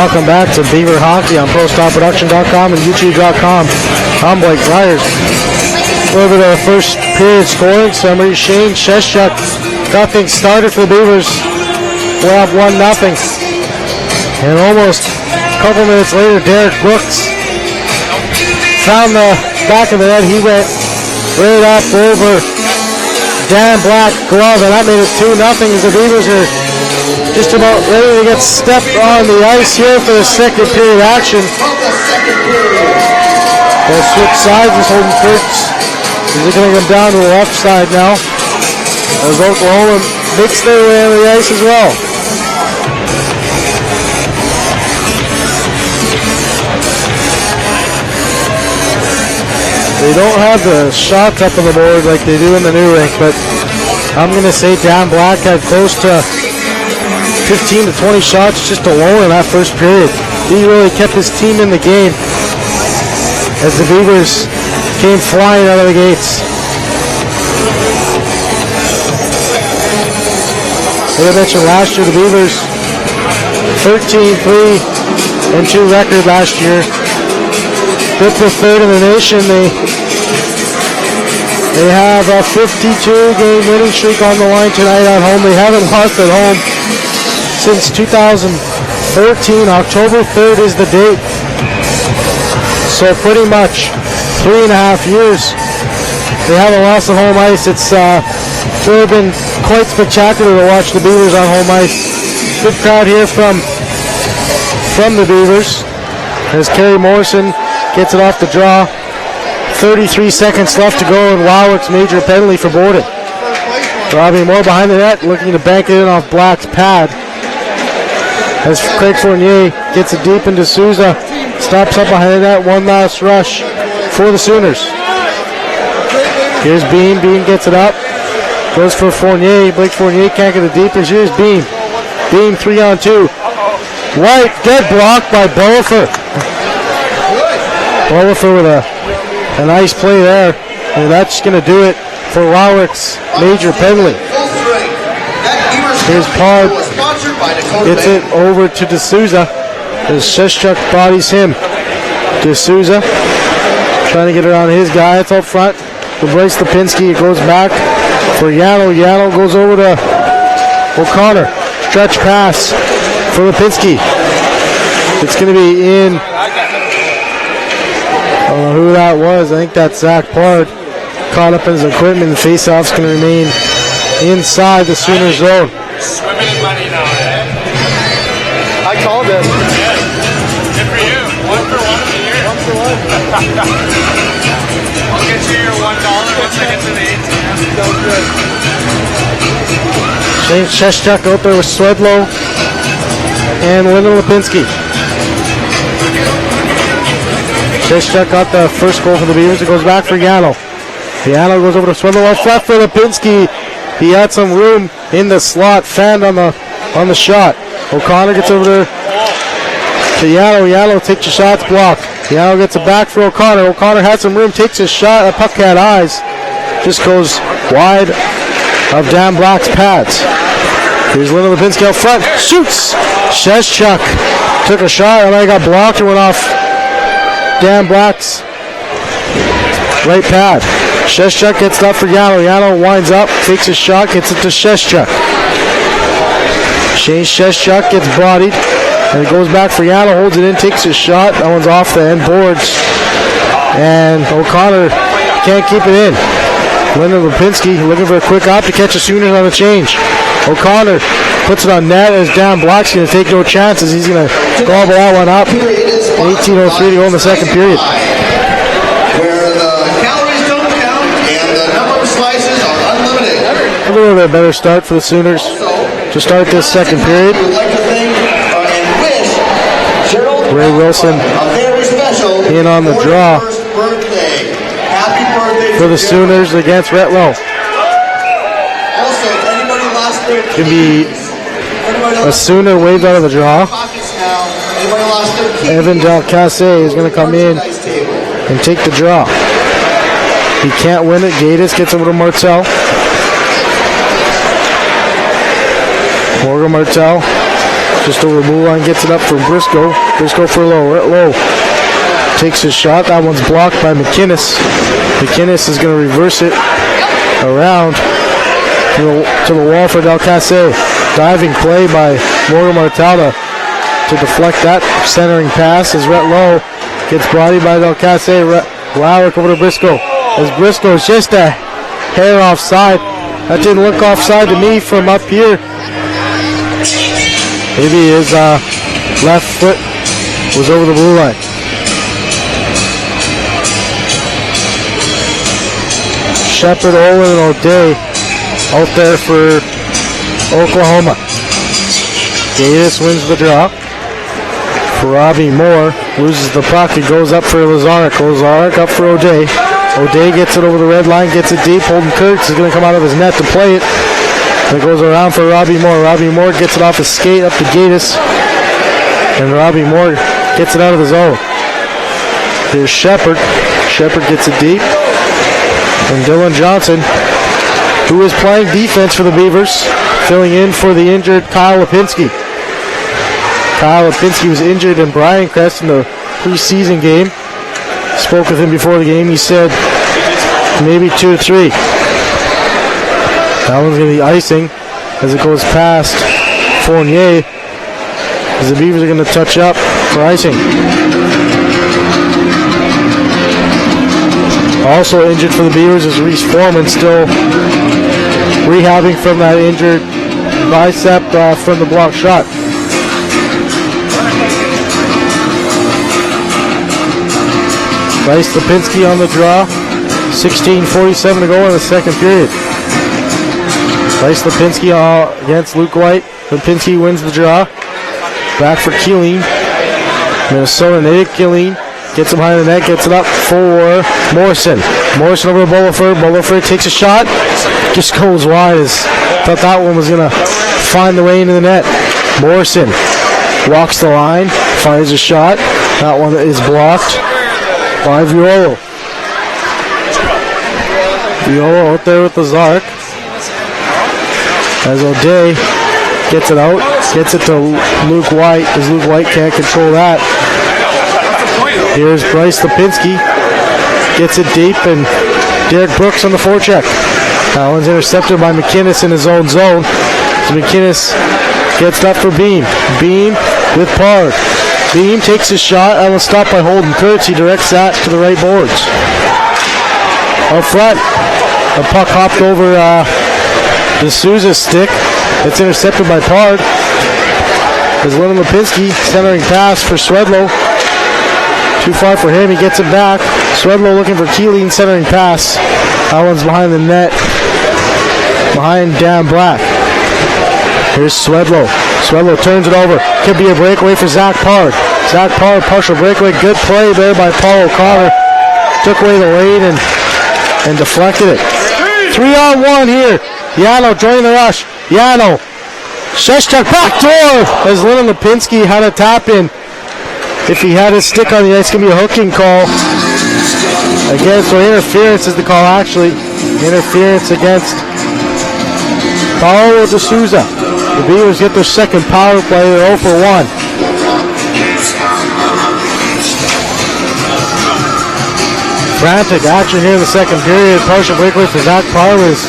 Welcome back to Beaver Hockey on ProStarProduction.com and YouTube.com. I'm Blake Myers. Over to the first period scoring summary. Shane Sheshchuk got things started for the Beavers. We're up 1-0. And almost a couple minutes later, Derek Brooks found the back of the net. He went right up over Dan Black glove, and that made it 2-0 as the Beavers are just about ready to get stepped on the ice here for the second period action. They'll switch sides as Holden Kurtz is going to come down to the left side now, as Oklahoma makes their way on the ice as well. They don't have the shots up on the board like they do in the new rink, but I'm going to say Dan Black had close to 15 to 20 shots just alone in that first period. He really kept his team in the game as the Beavers came flying out of the gates. As I mentioned last year, the Beavers 13-3-2 record last year. Fifth or third in the nation. They have a 52-game winning streak on the line tonight at home. They haven't lost at home since 2014. October 3rd is the date. So pretty much 3.5 years they haven't lost at home ice. It's really been quite spectacular to watch the Beavers on home ice. Good crowd here from the Beavers as Kerry Morrison gets it off the draw. 33 seconds left to go, and Warwick's major penalty for Borden. Robbie Moore behind the net, looking to bank it in off Black's pad. As Craig Fournier gets it deep into Souza, stops up behind the net. One last rush for the Sooners. Here's Beam. Beam gets it up. Goes for Fournier. Blake Fournier can't get it deep. Here's Beam. Beam 3-on-2. White, dead block by Bolifer. Bolifer with a nice play there. And that's going to do it for Warwick's major penalty. Here's Pod. Gets it over to D'Souza as Sheshchuk bodies him. D'Souza trying to get it on his guy. It's up front for Bryce Lipinski. It goes back for Yano. Yano goes over to O'Connor. Stretch pass for Lipinski. It's going to be in. I don't know who that was. I think that's Zach Pard. Caught up in his equipment. The face-off's going to remain inside the Sooner zone. Swimming in money now, eh? I called it. Yes. Good for you. 1 for 1 of the year. 1 for 1. I'll get you your $1 once I get to the 18. Sounds good. Shane Sheshchuk out there with Swedlow and Lyndon Lipinski. Sheshchuk got the first goal for the Beavers. It goes back for Yano. Yano goes over to Swedlow. Off left for Lipinski. He had some room in the slot. Fanned on the shot. O'Connor gets over there to Yano. Yano takes a shot, blocked. Yano gets it back for O'Connor. O'Connor had some room, takes a shot. That puck had eyes. Just goes wide of Dan Black's pads. Here's Lyndon Lipinski out front. Shoots! Sheshchuk took a shot and I got blocked and went off Dan Black's right pad. Sheshchuk gets it up for Yano. Yano winds up, takes a shot, gets it to Sheshchuk. Shane Sheshchuk gets bodied, and it goes back for Yano, holds it in, takes a shot. That one's off the end boards, and O'Connor can't keep it in. Lyndon Lipinski looking for a quick op to catch a Sooners on the change. O'Connor puts it on net as Dan Black's going to take no chances. He's going to gobble that one up. 18:03 to go in the second period. Where the calories don't count and the number of slices are unlimited. A little bit better start for the Sooners to start this second period. We'd like to thank and wish Gerald Ray Wilson a very special in on the draw 41st birthday. Happy birthday for the to Sooners against Retlow. Also, if anybody lost their Could be anybody a Sooner waved out of the draw. pockets now, anybody lost their keys, Evan Delcasse is going to come in nice table. and take the draw. He can't win it. Gatus gets over to Martel. Morgan Martel Just over the blue line, gets it up for Briscoe. Briscoe for Low. Takes his shot. That one's blocked by McInnes. McInnes is going to reverse it around to the wall for Del Casse. Diving play by Morgan Martalda to deflect that centering pass as Rhett Lowe gets bodied by Del Casse. Lowrick over to Briscoe. As Briscoe is just a hair offside. That didn't look offside to me from up here. Maybe his left foot was over the blue line. Shepard, Olin, and O'Day out there for Oklahoma. Gatiss wins the draw. For Robbie Moore, loses the puck. It goes up for Lazaric. Lazaric up for O'Day. O'Day gets it over the red line, gets it deep. Holden Kurtz is going to come out of his net to play it. And it goes around for Robbie Moore. Robbie Moore gets it off his skate up to Gatiss. And Robbie Moore gets it out of the zone. Here's Shepard. Shepard gets it deep. And Dylan Johnson, who is playing defense for the Beavers, filling in for the injured Kyle Lipinski. Kyle Lipinski was injured in Bryancrest in the preseason game. Spoke with him before the game. He said maybe 2 or 3. That one's going to be icing as it goes past Fournier. As the Beavers are going to touch up for icing. Also injured for the Beavers is Reese Foreman, still rehabbing from that injured bicep from the block shot. Bryce Lipinski on the draw. 16:47 to go in the second period. Bryce Lipinski against Luke White. Lipinski wins the draw. Back for Keeling. Minnesota native Keeling. Gets him behind the net, gets it up for Morrison. Morrison over to Bulliford. Bulliford takes a shot. Just goes wide. Thought that one was going to find the way into the net. Morrison walks the line, fires a shot. That one is blocked by Violo. Violo out there with the Zark. As O'Day gets it out, gets it to Luke White, as Luke White can't control that. Here's Bryce Lipinski. Gets it deep, and Derek Brooks on the forecheck. That one's intercepted by McInnes in his own zone. So McInnes gets that for Beam. Beam with Pard. Beam takes his shot. That was stopped by Holden Kurtz. He directs that to the right boards. Up front, the puck hopped over the Sousa's stick. It's intercepted by Pard. There's Lennon Lipinski centering pass for Swedlow. Too far for him. He gets it back. Swedlow looking for Keeling, centering pass. That one's behind the net. Behind Dan Black. Here's Swedlow. Swedlow turns it over. Could be a breakaway for Zach Pard. Zach Pard, partial breakaway. Good play there by Paul O'Connor. Took away the lane and deflected it. 3-on-1 here. Yano joining the rush. Yano. Sheshchuk back door as Lennon Lipinski had a tap in. If he had his stick on the ice, it's going to be a hooking call. Again, so interference is the call, actually. Interference against Paulo de Souza. The Beavers get their second power play. They're 0 for 1. Frantic action here in the second period. Partial breakaway for Zach Parlers.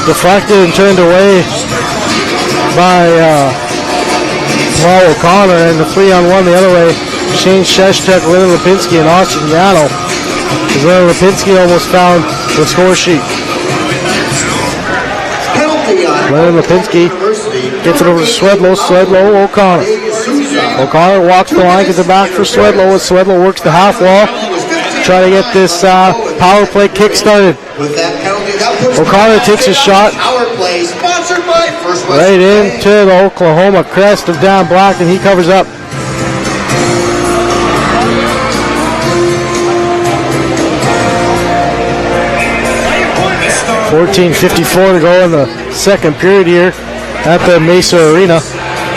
Deflected and turned away by Paul O'Connor, and the 3-on-1 the other way. Shane Sheshchuk, Lennon Lipinski, and Austin Yano. As Lennon Lipinski almost found the score sheet. Lennon Lipinski gets it over to Swedlow. Swedlow, O'Connor. O'Connor walks the line, gets it back for Swedlow, as Swedlow works the half wall. Try to get this power play kick started. O'Connor takes a shot right into the Oklahoma crest of Dan Black, and he covers up. .54 to go in the second period here at the Mesa Arena.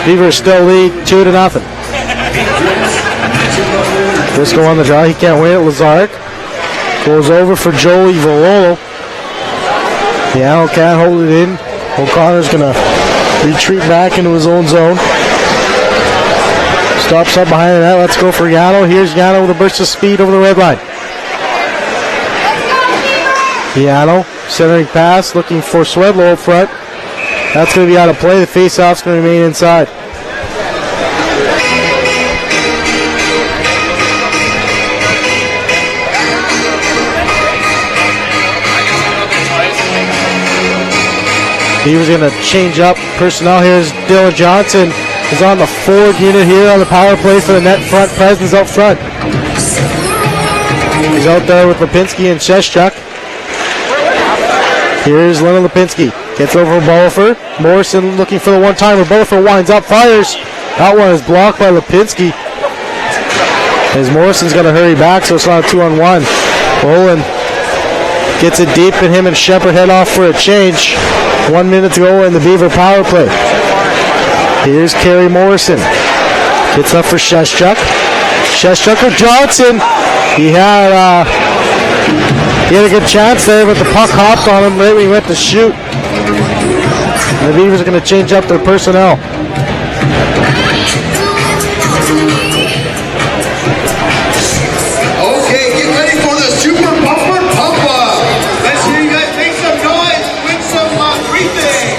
Beavers still lead 2-0. Briscoe on the draw. He can't win it. Lazaric goes over for Joey Vololo. Yano can't hold it in. O'Connor's going to Retreat back into his own zone. Stops up behind the net. Let's go for Yano. Here's Yano with a burst of speed over the red line. Yano, centering pass, looking for Swedlow up front. That's going to be out of play. The face-off's going to remain inside. He was going to change up personnel. Here's Dylan Johnson. He's on the forward unit here on the power play for the net front presence up front. He's out there with Lipinski and Sheshchuk. Here's Lennon Lipinski. Gets over Bullifer. Morrison looking for the one-timer. Bullifer winds up, fires. That one is blocked by Lipinski. As Morrison's got to hurry back, so it's not a 2-on-1. Olin gets it deep, and him and Shepard head off for a change. 1 minute to go in the Beaver power play. Here's Kerry Morrison. Gets up for Sheshchuk. Sheshchuk or Johnson. He had a good chance there, but the puck hopped on him right when he went to shoot. And the Beavers are going to change up their personnel. Okay, get ready for the Super Bumper Pump-Up. Let's hear you guys make some noise and win some breathing.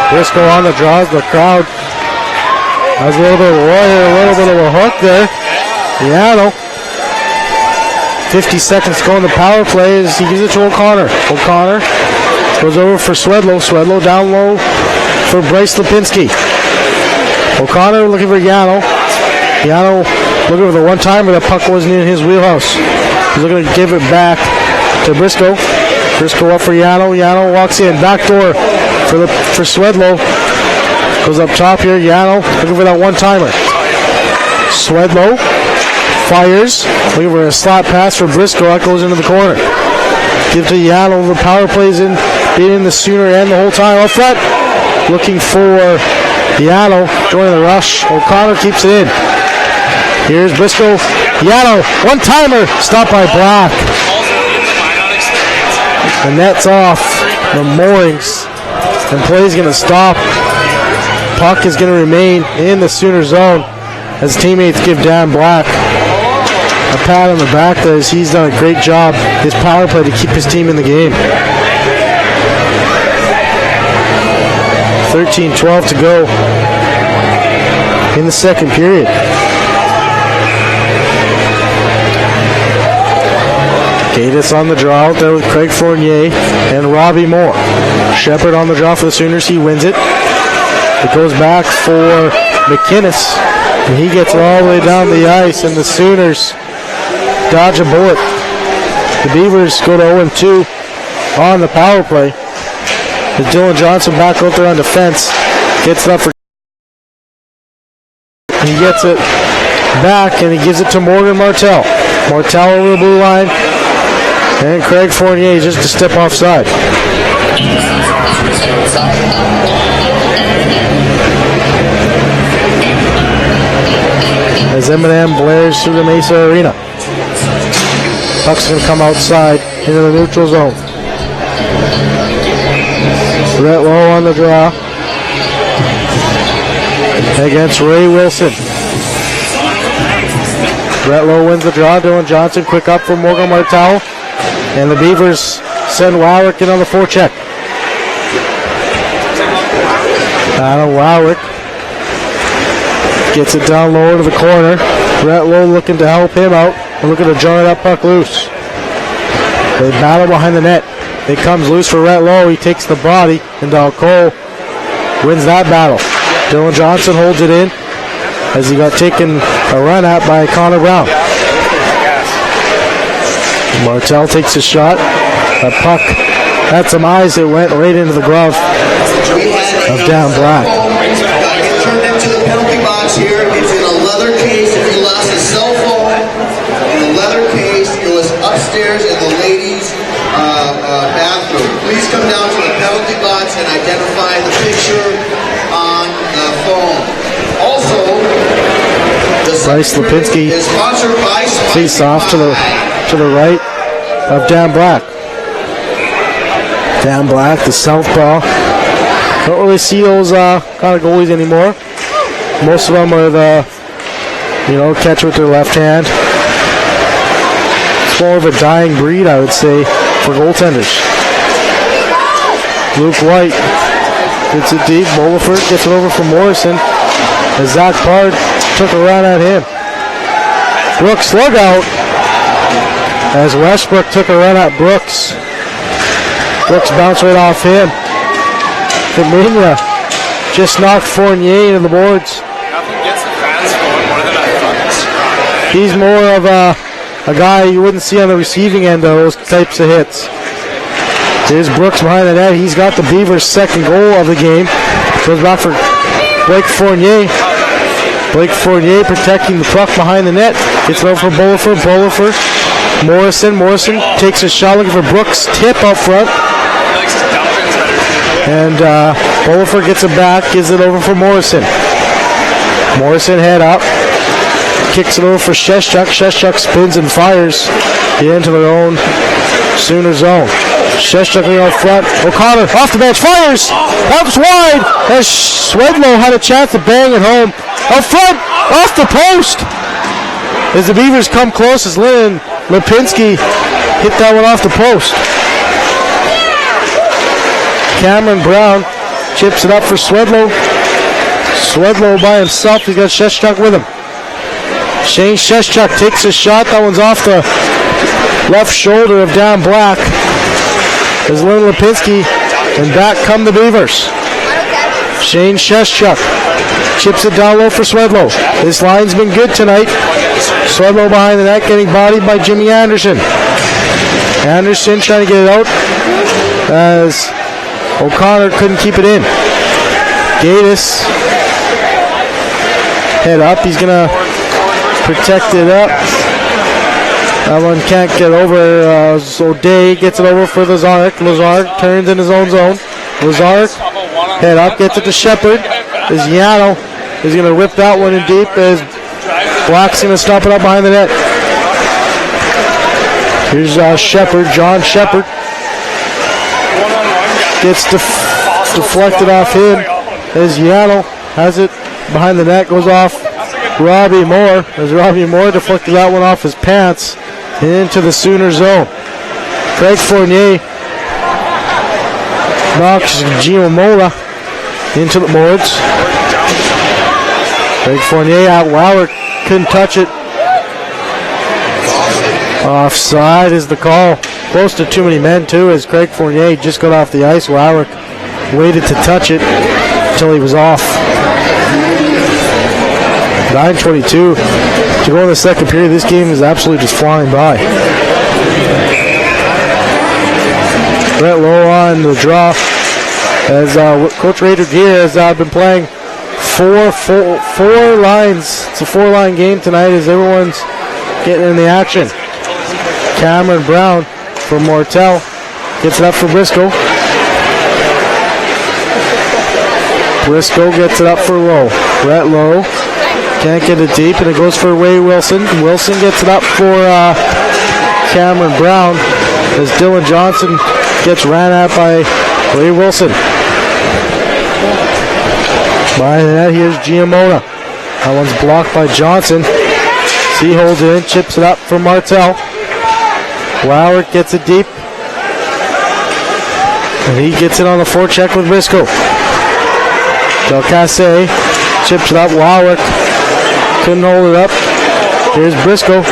Briscoe on the draws, the crowd has a little bit of a warrior, a little bit of a hook there. Yano. 50 seconds to go in the power play as he gives it to O'Connor. O'Connor goes over for Swedlow. Swedlow down low for Bryce Lipinski. O'Connor looking for Yano. Yano looking for the one-timer. The puck wasn't in his wheelhouse. He's looking to give it back to Briscoe. Briscoe up for Yano. Yano walks in. Back door for Swedlow. Goes up top here. Yano looking for that one-timer. Swedlow fires. Looking for a slot pass for Briscoe. That goes into the corner. Give to Yano. The power plays in. Being in the Sooner end the whole time. Up front. Looking for Yano. Joining the rush. O'Connor keeps it in. Here's Briscoe. Yano. One-timer. Stopped by Black. The net's off the moorings. And play's going to stop. Puck is going to remain in the Sooner zone as teammates give Dan Black a pat on the back there as he's done a great job, his power play, to keep his team in the game. 13-12 to go in the second period. Gatus on the draw out there with Craig Fournier and Robbie Moore. Shepard on the draw for the Sooners. He wins it. It goes back for McInnes. And he gets it all the way down the ice, and the Sooners dodge a bullet. The Beavers go to 0-2 on the power play. As Dylan Johnson back out there on defense. Gets it up for... He gets it back, and he gives it to Morgan Martell. Martell over the blue line. And Craig Fournier just a step offside. As Eminem blares through the Mesa Arena. Puck's going to come outside into the neutral zone. Brett Lowe on the draw against Ray Wilson. Brett Lowe wins the draw. Dylan Johnson quick up for Morgan Martell. And the Beavers send Wowrick in on the forecheck. Adam Wowrick gets it down lower to the corner. Brett Lowe looking to help him out. And looking to jar that puck loose. They battle behind the net. It comes loose for Brett Lowe. He takes the body. And Dalcole wins that battle. Dylan Johnson holds it in as he got taken a run at by Connor Brown. Martell takes a shot. That puck had some eyes. It went right into the glove of Dan Black. Get turned into the penalty box here. It's in a leather case. If you lost a cell phone in a leather case, it was upstairs in the ladies' bathroom. Please come down to the penalty box and identify the picture on the phone. Also, Bryce Lipinski is sponsored by face off to the right of Dan Black. Dan Black, the southpaw. Don't really see those kind of goalies anymore. Most of them are the, catch with their left hand. It's more of a dying breed, I would say, for goaltenders. Luke White gets it deep. Boliford gets it over for Morrison. As Zach Bard took a run at him. Brooks slug out. As Westbrook took a run at Brooks. Brooks bounced right off him. Domina just knocked Fournier into the boards. Nothing gets the fans going more than that fucking strike. He's more of a guy you wouldn't see on the receiving end of those types of hits. Here's Brooks behind the net. He's got the Beavers' second goal of the game. Goes back for Blake Fournier. Blake Fournier protecting the puck behind the net. Gets it over for Boliford. Boliford. Morrison takes a shot looking for Brooks. Tip up front. And Boliford gets it back. Gives it over for Morrison. Morrison head up. Kicks it over for Sheshchuk. Sheshchuk spins and fires into their own Sooner zone. Sheshchuk out front. O'Connor off the bench. Fires. Helps wide. As Swedlow had a chance to bang it home. Up front. Off the post. As the Beavers come close, as Lipinski hit that one off the post. Cameron Brown chips it up for Swedlow. Swedlow by himself. He's got Sheshchuk with him. Shane Sheshchuk takes a shot. That one's off the left shoulder of Dan Black. As Lynn Lipinski, and back come the Beavers. Shane Sheshchuk chips it down low for Swedlow. This line's been good tonight. Swedlow behind the net, getting bodied by Jimmy Anderson. Anderson trying to get it out as O'Connor couldn't keep it in. Gatus head up. He's going to protect it up. That one can't get over. So Day gets it over for Lazark. Lazark turns in his own zone. Lazark head up, gets it to Shepard. As Yano is going to rip that one in deep. As Black's going to stop it up behind the net. Here's Shepard, John Shepard. Gets deflected off him. As Yano has it behind the net, goes off Robbie Moore. As Robbie Moore deflected that one off his pants into the Sooner zone. Craig Fournier knocks Giamola into the boards. Craig Fournier out. Lauer couldn't touch it. Offside is the call. Close to too many men too, as Craig Fournier just got off the ice. Lauer waited to touch it until he was off. 9:22 to go in the second period. This game is absolutely just flying by. Brett Lowe on the draw as Coach Rader Gear has been playing four lines. It's a four-line game tonight as everyone's getting in the action. Cameron Brown for Mortel gets it up for Briscoe. Briscoe gets it up for Lowe. Brett Lowe can't get it deep, and it goes for Ray Wilson. Wilson gets it up for Cameron Brown as Dylan Johnson gets ran at by Ray Wilson. By that, here's Giamola. That one's blocked by Johnson. He holds it in, chips it up for Martel. Lauer gets it deep. And he gets it on the forecheck with Briscoe. Delcasse chips it up. Lauer couldn't hold it up. Here's Briscoe.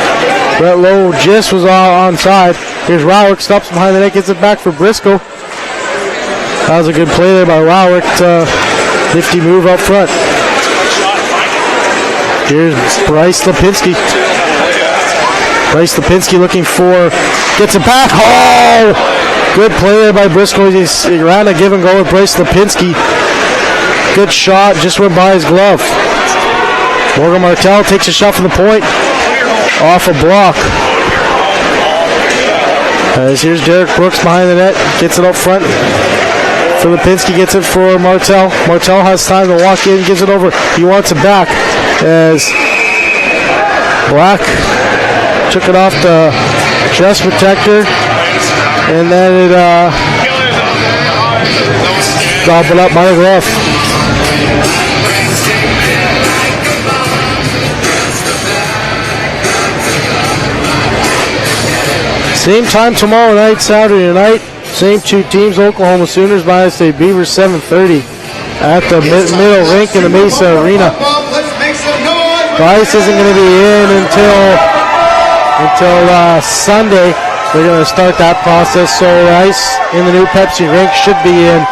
Brett Lowe just was onside. Here's Rowick, stops behind the net, gets it back for Briscoe. That was a good play there by Rowick. Nifty move up front. Here's Bryce Lipinski. Bryce Lipinski looking for, gets it back. Oh! Good play there by Briscoe. He ran a give and go with Bryce Lipinski. Good shot, just went by his glove. Morgan Martel takes a shot from the point. Off a block. As here's Derek Brooks behind the net. Gets it up front. Lipinski gets it for Martel. Martel has time to walk in, gives it over. He wants it back. As Black took it off the chest protector. And then it Gobbled up by the glove. Same time tomorrow night, Saturday night. Same two teams, Oklahoma Sooners, Minot State Beavers, 7:30 at the middle rink in the Mesa Arena. The ice isn't going to be in until Sunday. They're going to start that process, so the ice in the new Pepsi rink should be in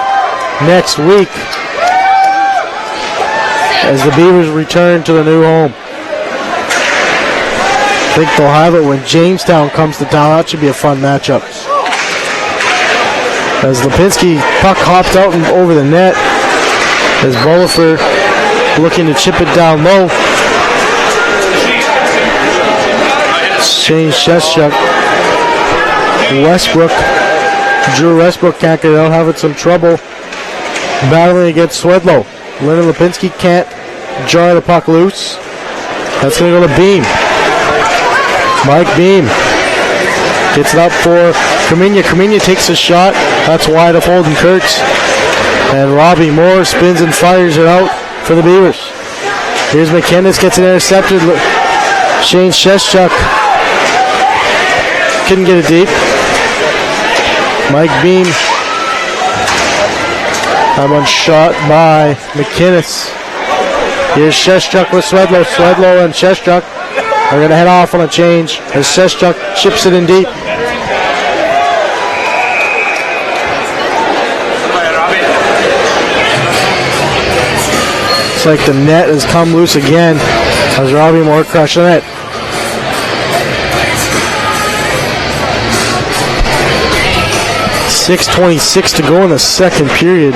next week as the Beavers return to the new home. I think they'll have it when Jamestown comes to town. That should be a fun matchup. As Lipinski puck hopped out and over the net, as Bolifer looking to chip it down low. Shane Sheshchuk. Drew Westbrook can't get it out, having some trouble battling against Swedlow. Leonard Lipinski can't jar the puck loose. That's going to go to Beam. Mike Beam gets it up for Kaminya. Kaminya takes a shot. That's wide of Holden Kurtz. And Robbie Moore spins and fires it out for the Beavers. Here's McKinnis, gets it intercepted. Shane Sheshchuk couldn't get it deep. Mike Beam. That one shot by McKinnis. Here's Sheshchuk with Swedlow. Swedlow and Sheshchuk are going to head off on a change as Sheshchuk chips it in deep. It's like the net has come loose again as Robbie Moore crushing it. .6:26 to go in the second period.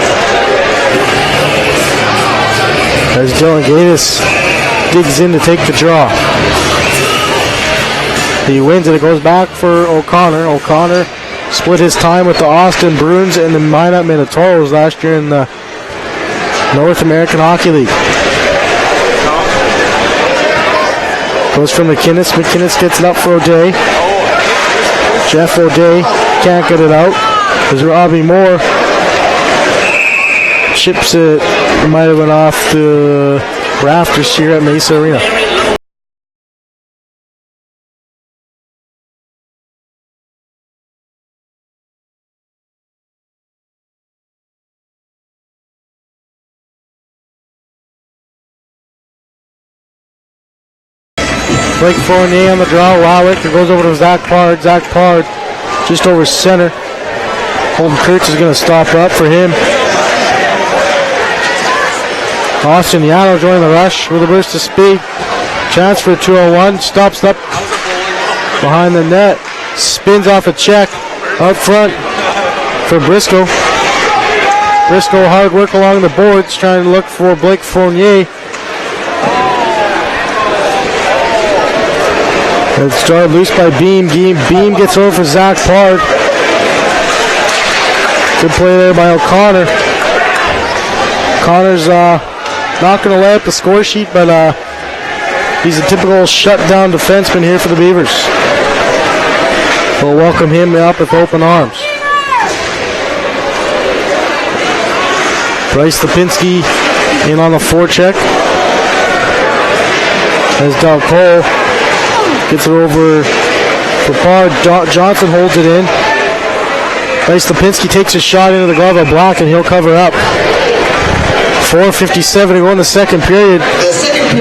As Dylan Gatis digs in to take the draw. He wins and it goes back for O'Connor. O'Connor split his time with the Austin Bruins and the Minot Minotauros last year in the North American Hockey League. Goes for McKinnis. McKinnis gets it up for O'Day. Jeff O'Day can't get it out. There's Robbie Moore. Chips it. It might have went off the rafters here at Mesa Arena. Blake Fournier on the draw. Wowlick goes over to Zach Pard. Zach Pard just over center. Holden Kurtz is going to stop up for him. Austin Yano joining the rush with a burst of speed. Chance for 201. Stops up behind the net. Spins off a check. Up front for Briscoe. Briscoe hard work along the boards trying to look for Blake Fournier. It's started loose by Beam. Beam gets over for Zach Pard. Good play there by O'Connor. O'Connor's not going to lay up the score sheet, but he's a typical shutdown defenseman here for the Beavers. We'll welcome him up with open arms. Bryce Lipinski in on the forecheck. As Del Cole gets it over for Pard. Johnson holds it in. Bryce Lipinski takes a shot into the glove of Block and he'll cover up. 4:57 to go in the second period.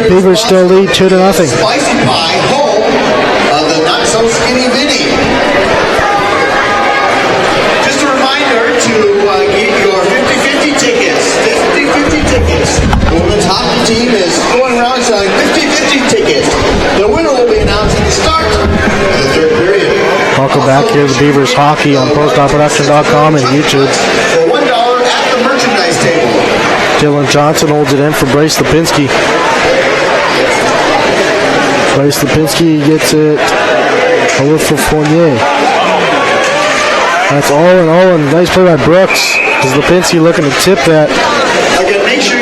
Beavers still lead 2-0. Spicy Pie, home of the not so skinny Vinny. Just a reminder to get your 50-50 tickets. 50-50 tickets. When the top team is going around selling 50-50 tickets, the winner will be announced at the start of the third period. Welcome back here to Beavers Hockey on postdoproduction.com and YouTube. For $1 at the merchandise table. Dylan Johnson holds it in for Bryce Lipinski. Bryce Lipinski gets it over for Fournier. That's Owen. Nice play by Brooks. As Lipinski looking to tip that.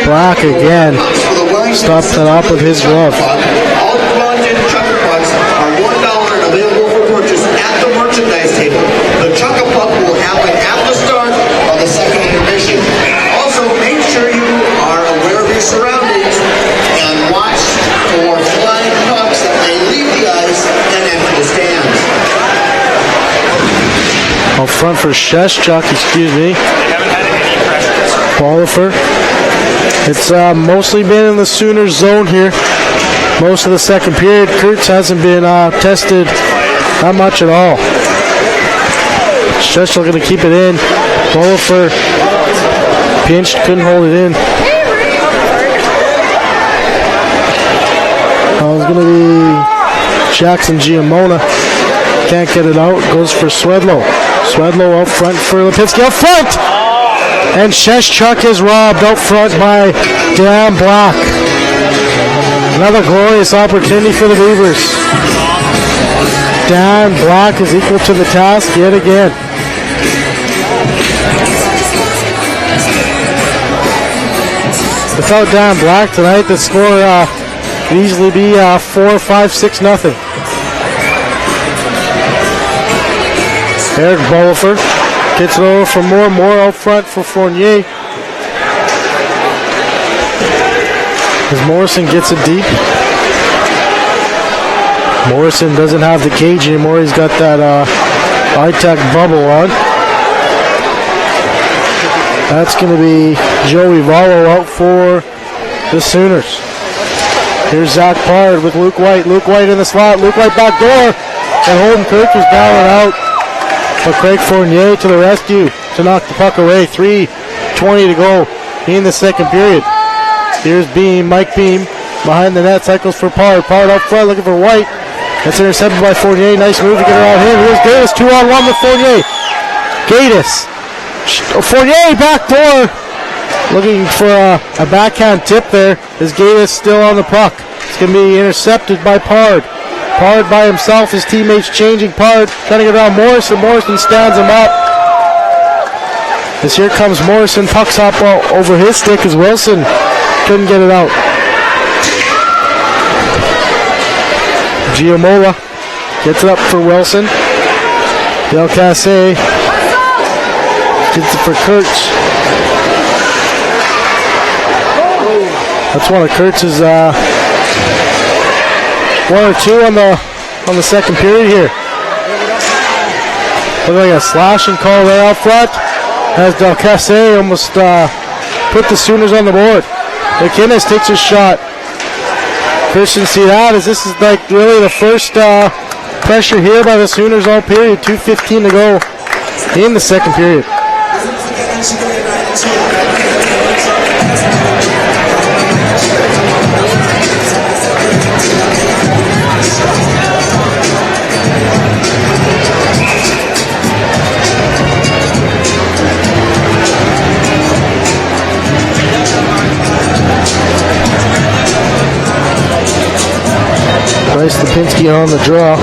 Black again. Stops that up with his glove. All London Chucker Pucks are $1 and available for purchase at the merchandise table. The Chucker Puck will happen at the start of the second period. front for Sheshchuk, excuse me. Bolifer. It's mostly been in the Sooners zone here. Most of the second period. Kurtz hasn't been tested not much at all. Sheshchuk going to keep it in. Bolifer pinched, couldn't hold it in. It's going to be Jackson Giamona. Can't get it out. Goes for Swedlow. Swedlow out front for Lipinski. Out front! And Sheshchuk is robbed out front by Dan Black. Another glorious opportunity for the Beavers. Dan Black is equal to the task yet again. Without Dan Black tonight, the score could easily be 4, 5, 6, nothing. Eric Bolifer gets it over for Moore out front for Fournier. As Morrison gets it deep. Morrison doesn't have the cage anymore. He's got that high-tech bubble on. That's going to be Joey Vallo out for the Sooners. Here's Zach Pard with Luke White. Luke White in the slot. Luke White back door. And Holden Kirk is down and out. But Craig Fournier to the rescue to knock the puck away. 3:20 to go in the second period. Here's Mike Beam behind the net. Cycles for Pard. Pard up front looking for White. That's intercepted by Fournier. Nice move to get around him. Here's Gatus 2-on-1 with Fournier. Gatus. Fournier back door. Looking for a backhand tip there. Is Gatus still on the puck? It's going to be intercepted by Pard. Pard by himself. His teammates changing. Pard trying to get around Morrison. Morrison stands him up. As here comes Morrison. Puck's up over his stick as Wilson couldn't get it out. Giamola gets it up for Wilson. Del Casse gets it for Kurtz. That's one of Kurtz's 1 or 2 on the second period here. Looks like a slashing call there out front as Del Casse almost put the Sooners on the board. McInnes takes his shot. Christian see that as this is like really the first pressure here by the Sooners all period. 2:15 to go in the second period. Bryce Lipinski on the draw.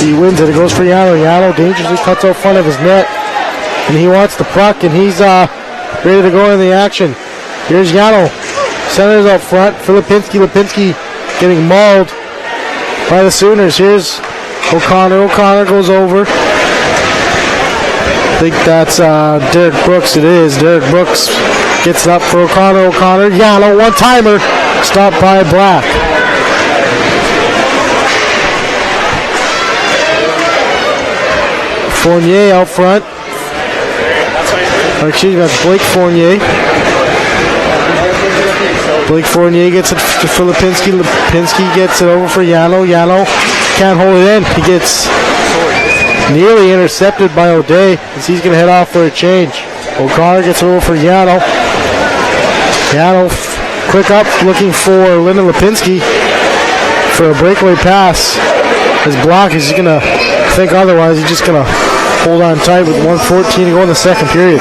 He wins it. It goes for Yano. Yano dangerously cuts out front of his net. And he wants the puck, and he's ready to go in the action. Here's Yano. Centers up front for Lipinski. Lipinski getting mauled by the Sooners. Here's O'Connor. O'Connor goes over. I think that's Derek Brooks. It is. Derek Brooks gets it up for O'Connor. O'Connor. Yano, one-timer. Stopped by Black. Fournier out front. Or excuse me, that's Blake Fournier. Blake Fournier gets it for Lipinski. Lipinski gets it over for Yano. Yano can't hold it in. He gets nearly intercepted by O'Day as he's going to head off for a change. O'Connor gets it over for Yano. Yano quick up looking for Lyndon Lipinski for a breakaway pass. His block is going to think otherwise. He's just going to hold on tight with 1:14 to go in the second period.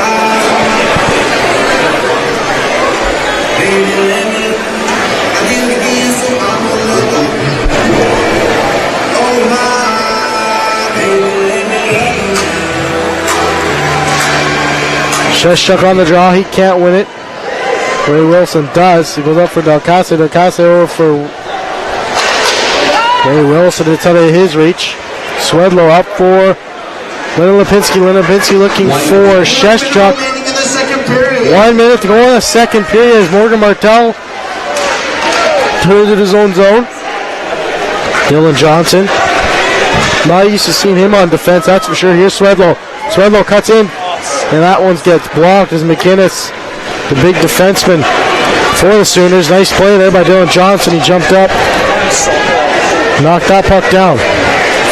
Sheshchuk on the draw. He can't win it. Ray Wilson does. He goes up for Del Casse. Del Casse over for Ray Wilson. It's out of his reach. Swedlow up for Lyndon Lipinski. Lyndon Lipinski looking for Sheshchuk. 1 minute to go in the second period as Morgan Martell turns it his own zone. Dylan Johnson Not used to seeing him on defense, that's for sure. Here's Swedlow. Swedlow cuts in, and that one gets blocked as McGinnis, the big defenseman for the Sooners. Nice play there by Dylan Johnson. He jumped up, knocked that puck down.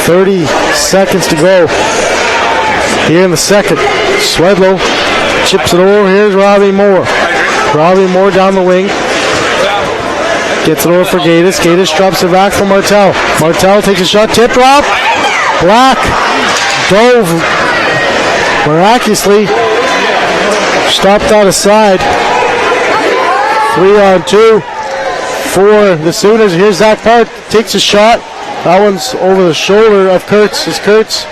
30 seconds to go here in the second. Swedlow chips it over. Here's Robbie Moore. Robbie Moore down the wing. Gets it over for Gatus. Gatus drops it back for Martel. Martel takes a shot. Tip drop. Black dove miraculously. Stopped out of side. 3-on-2 for the Sooners. Here's Zach Park. Takes a shot. That one's over the shoulder of Kurtz. As Kurtz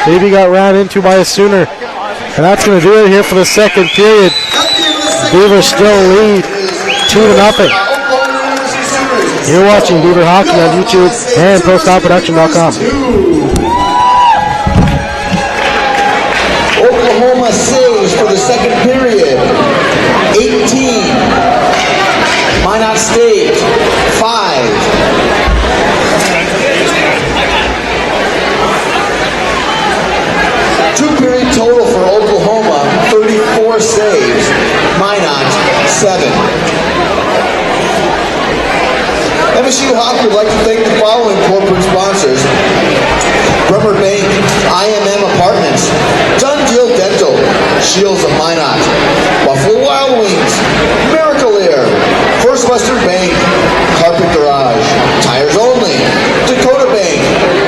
maybe got ran into by a Sooner. And that's going to do it here for the second period. Beavers still lead 2-0. You're watching Beaver Hockey on YouTube and ProStarProduction.com. Oklahoma saves for the second period. 18. Minot State 5. Two-period total for Oklahoma, 34 saves. Minot 7. MSU Hockey would like to thank the following corporate sponsors: Bremer Bank, IMM Apartments, Done Deal Dental, Shields of Minot, Buffalo Wild Wings, Miracle Air, First Western Bank, Carpet Garage, Tires Only, Dakota Bank,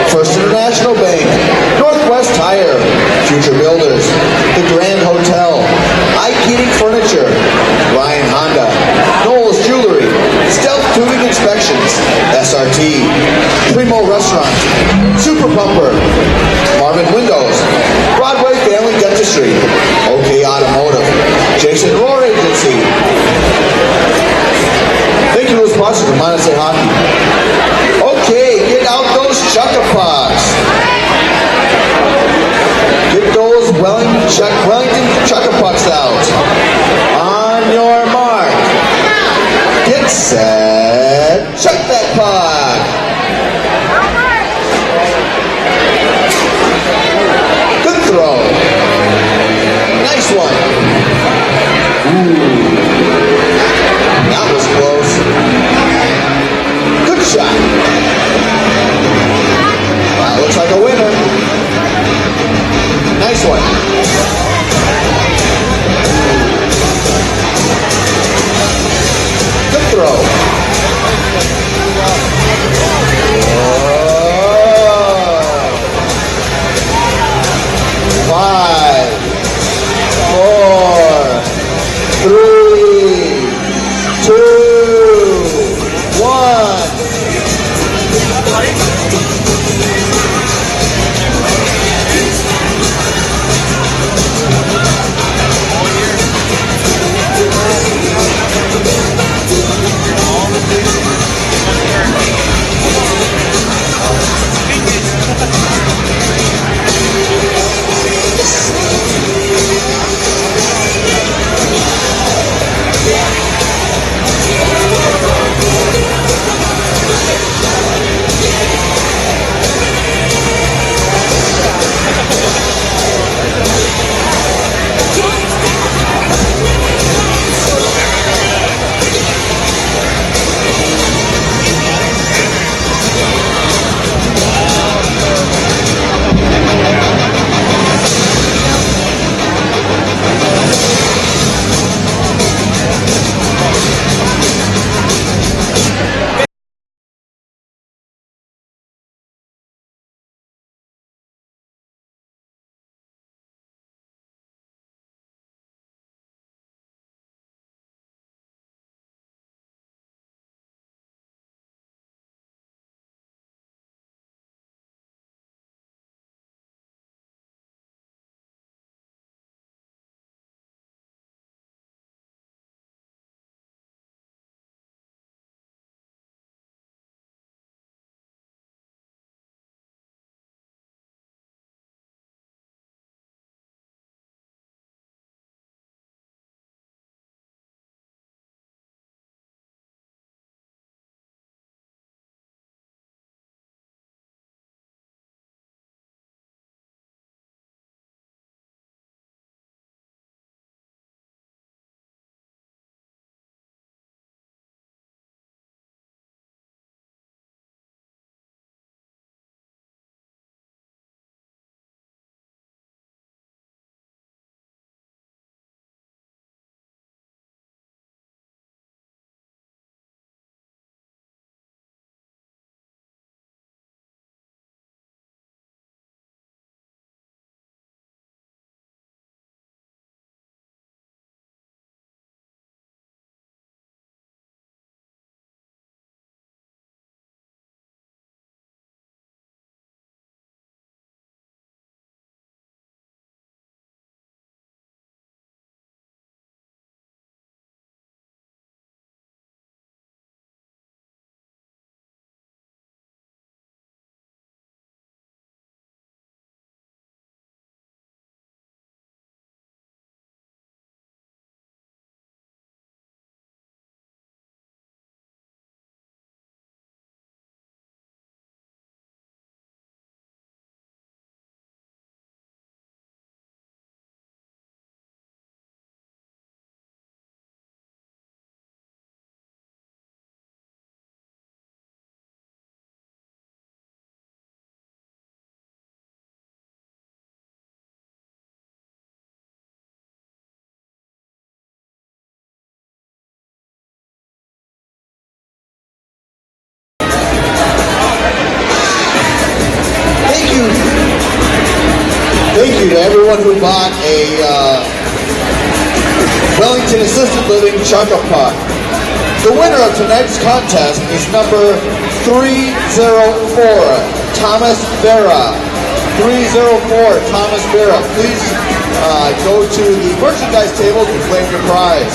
First International Bank, Northwest Tire, Future Builders, The Grand Hotel, Ike Heating Furniture, Ryan Honda, Knowles Jewelry, Stealth Tubing Inspections, SRT, Primo Restaurant, Super Pumper, Marvin Windows, Broadway Family Dentistry, OK Automotive, Jason Rohr Agency. Thank you to the sponsors of Minot State Hockey. Okay, get out those Chuckapucks. Get those Wellington Chuckapucks out. On your mark. Get set. Chuck that puck. Good throw. Nice one. Ooh. That was close. Good shot. That looks like a winner. Nice one. Good throw. everyone who bought a Wellington Assisted Living Chaka Puck. The winner of tonight's contest is number 304, Thomas Vera. 304, Thomas Vera. Please go to the merchandise table to claim your prize.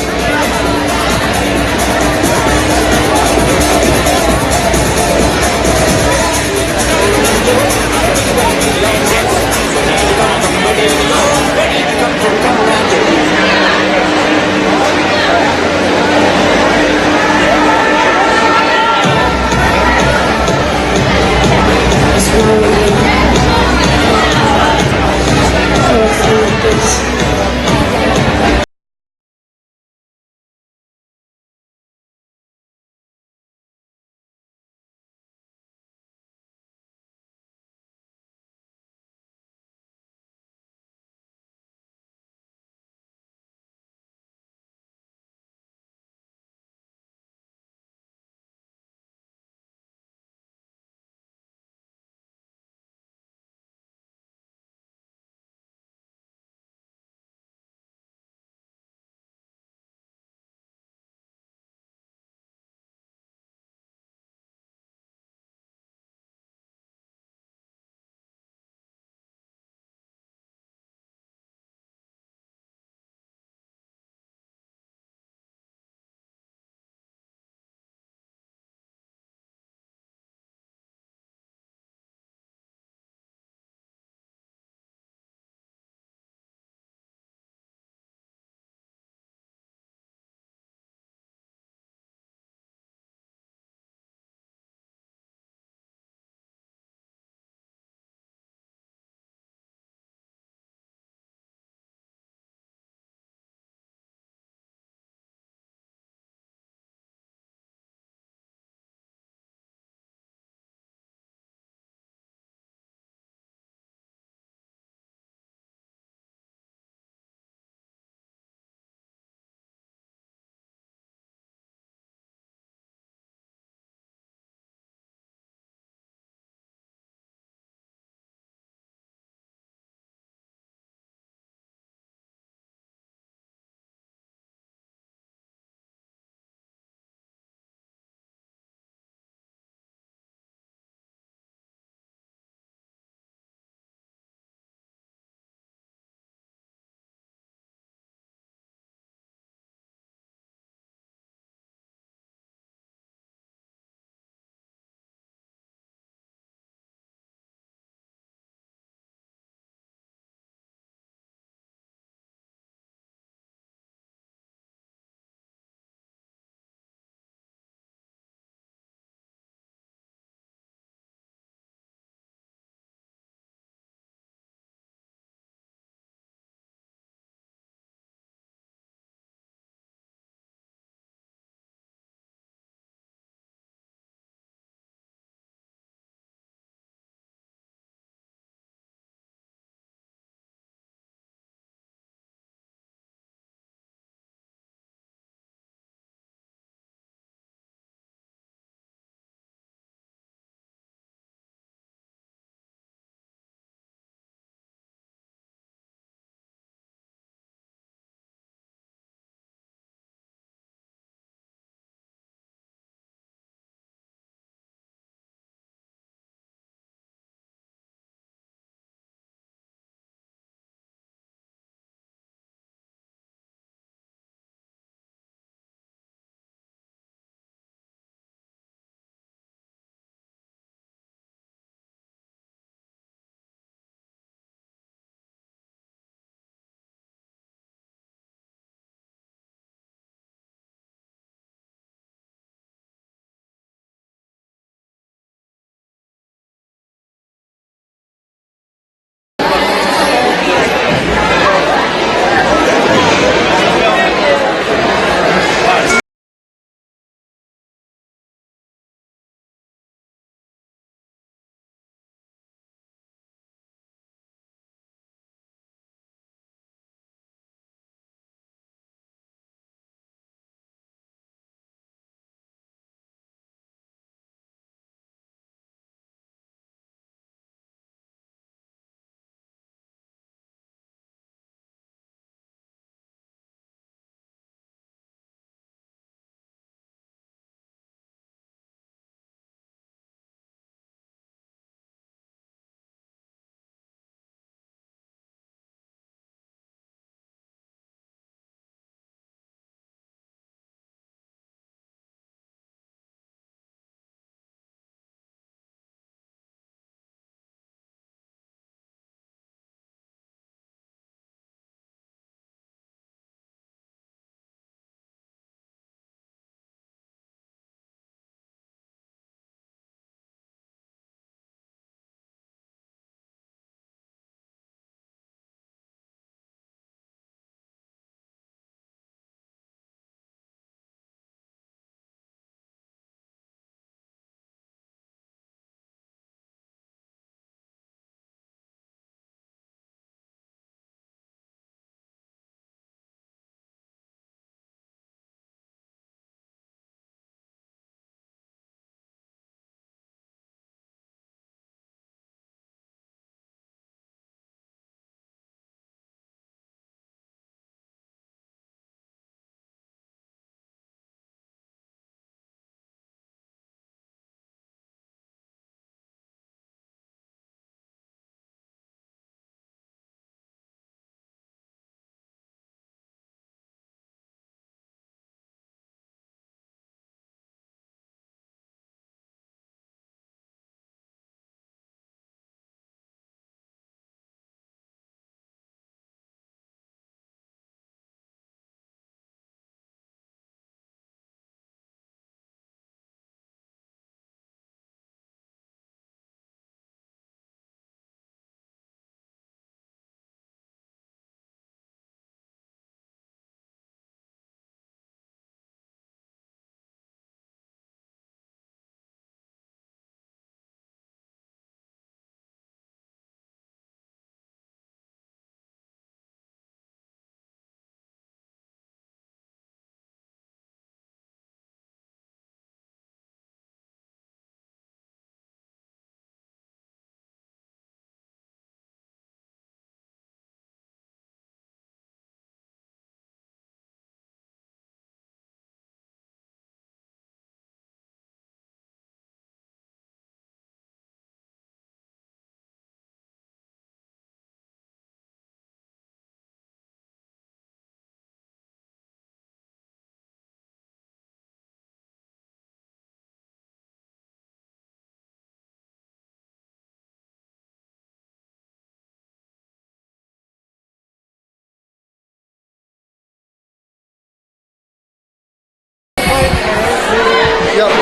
Yep.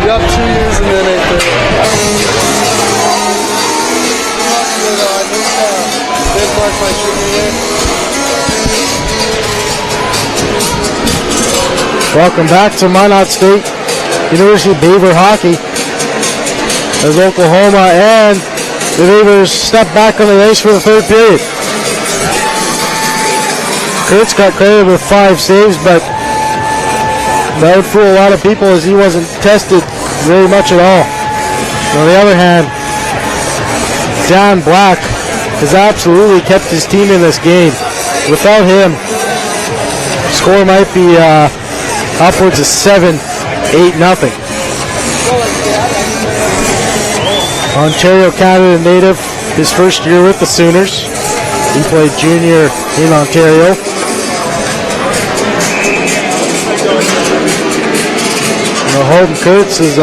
Yep, 2 years and then 8th grade. Mark my junior year. Welcome back to Minot State University Beaver Hockey. As Oklahoma and the Beavers step back on the ice for the third period. Kurtz got credited with 5 saves, but that would fool a lot of people as he wasn't tested very much at all. On the other hand, Dan Black has absolutely kept his team in this game. Without him, score might be upwards of 7-8-0. Ontario, Canada native, his first year with the Sooners. He played junior in Ontario. Holden Kurtz is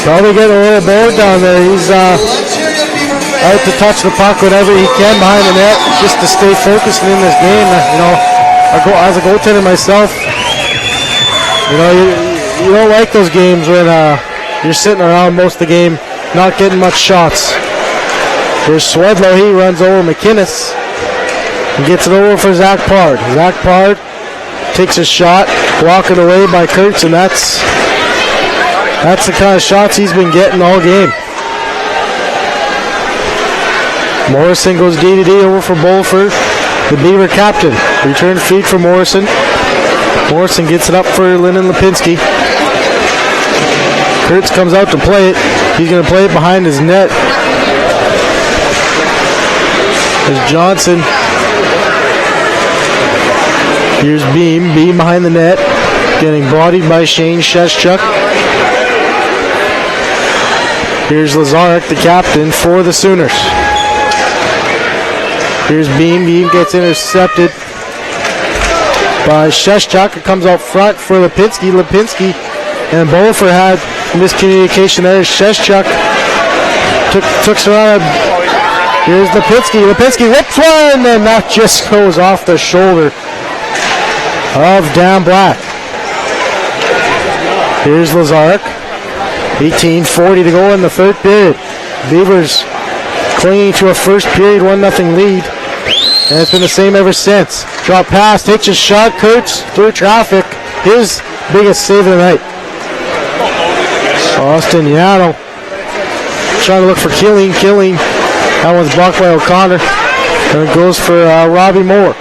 probably getting a little bored down there. He's out to touch the puck whenever he can behind the net, just to stay focused in this game. As a goaltender myself, you don't like those games when you're sitting around most of the game, not getting much shots. Here's Swedlow. He runs over McInnes and gets it over for Zach Pard. Zach Pard takes a shot, blocking away by Kurtz, and that's the kind of shots he's been getting all game. Morrison goes D-to-D over for Bolford, the Beaver captain. Return feed for Morrison. Morrison gets it up for Lyndon Lipinski. Kurtz comes out to play it. He's going to play it behind his net. There's Johnson. Here's Beam. Beam behind the net. Getting bodied by Shane Sheschuk. Here's Lazarek, the captain for the Sooners. Here's Beam. Beam gets intercepted by Sheschuk. It comes out front for Lipinski. Lipinski and Bolfer had miscommunication there. Sheschuk took around. Here's Lipinski. Lipinski whips one, and that just goes off the shoulder of Dan Black. Here's Lazarek. 18:40 to go in the third period. Beavers clinging to a first period 1-0 lead. And it's been the same ever since. Drop pass, takes a shot. Kurtz through traffic. His biggest save of the night. Austin Yano trying to look for Killing. That one's blocked by O'Connor. And it goes for Robbie Moore.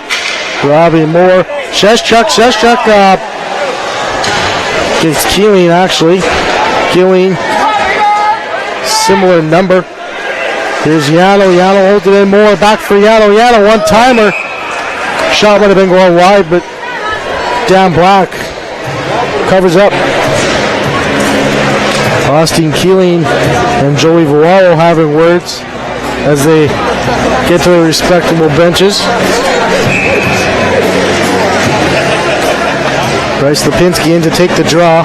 Robbie Moore. Sheschuk gets Keeling actually. Keeling, similar number. Here's Yano. Yano holds it in. More back for Yano. Yano, one-timer. Shot might have been going wide, but Dan Black covers up. Austin Keeling and Joey Vuaro having words as they get to their respectable benches. Bryce Lipinski in to take the draw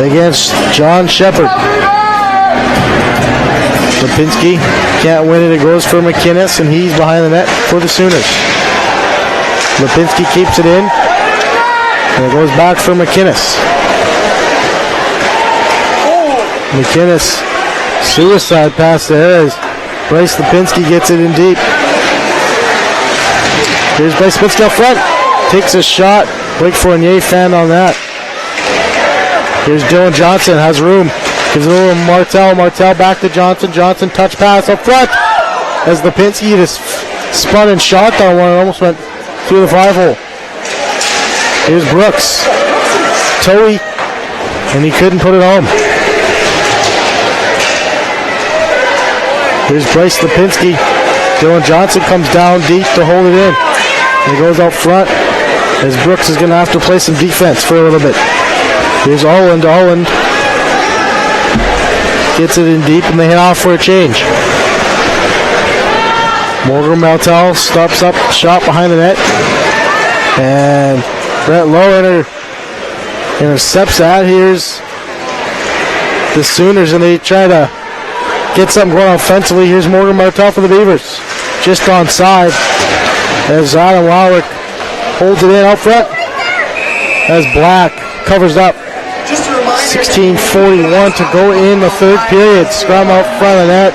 against John Shepard. Lipinski can't win it. It goes for McInnes, and he's behind the net for the Sooners. Lipinski keeps it in, and it goes back for McInnes. McInnes, suicide pass there as Bryce Lipinski gets it in deep. Here's Bryce Lipinski up front. Takes a shot. Wait for a Nye fan on that. Here's Dylan Johnson, has room. Gives it over to Martel. Martel back to Johnson. Johnson touch pass up front. As Lipinski just spun and shot that one. Almost went through the 5-hole. Here's Brooks. Toey. And he couldn't put it home. Here's Bryce Lipinski. Dylan Johnson comes down deep to hold it in. And he goes out front as Brooks is going to have to play some defense for a little bit. Here's Olland. Olland gets it in deep, and they head off for a change. Morgan Martel stops up, shot behind the net. And Brett Lowe intercepts that. Here's the Sooners, and they try to get something going offensively. Here's Morgan Martel for the Beavers. Just onside as Adam Wallach holds it in out front. as Black covers up. 16:41 to go in the third period. Scrum out front of that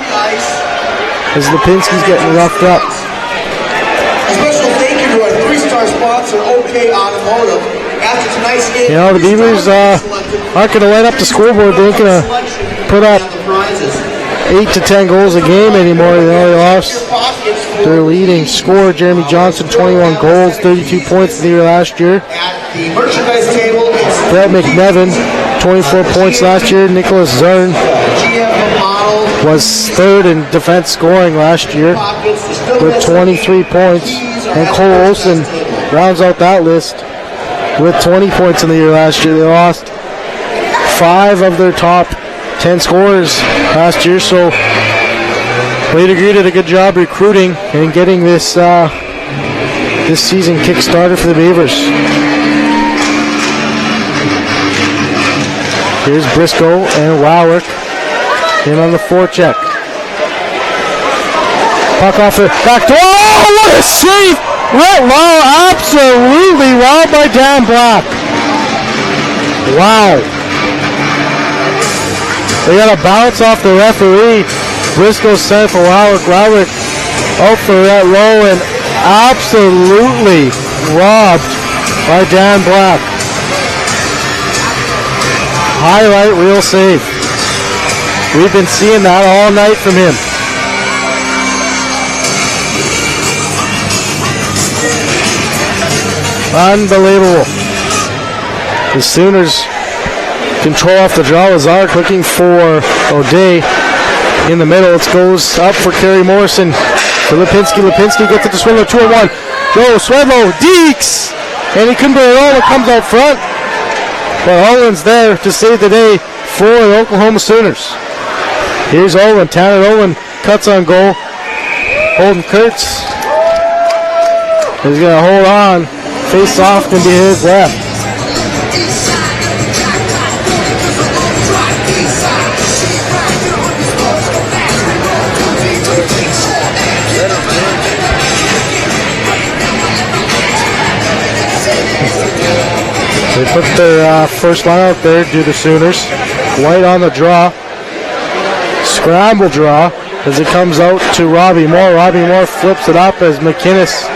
as Lipinski's getting roughed up. A special thank you to our 3-star sponsor, OK Automotive. After tonight's game, You know, the Beavers aren't going to light up the scoreboard. They ain't going to put up 8 to 10 goals a game anymore. They lost their leading scorer, Jeremy Johnson, 21 goals, 32 points in the year last year. At the merchandise table, it's Brett McNevin, 24 points last year. Nicholas Zern GM model. was third in defense scoring last year with 23 points. And Cole Olsen rounds out that list with 20 points in the year last year. They lost 5 of their top 10 scorers last year, so Wade Agree did a good job recruiting and getting this this season kick-started for the Beavers. Here's Briscoe and Wowick in on the forecheck. Puck off the back door. Oh, what a save! Rhett Lau absolutely robbed by Dan Black. Wow. They got a bounce off the referee. Briscoe sent for Wowick. Wowick out for Rhett Lau and absolutely robbed by Dan Black. Highlight reel save. We've been seeing that all night from him. Unbelievable. The Sooners control off the draw. Lazard looking for O'Day in the middle. It goes up for Kerry Morrison. For Lipinski. Lipinski gets it to Swedlow. 2-1. Joe Swedlow. Deeks. And he couldn't put it all. It comes out front. But Owen's there to save the day for the Oklahoma Sooners. Here's Owen. Tanner Owen cuts on goal. Holden Kurtz is going to hold on. Face off can be his left. They put their first line out there, do the Sooners. White on the draw. Scramble draw as it comes out to Robbie Moore. Robbie Moore flips it up as McInnes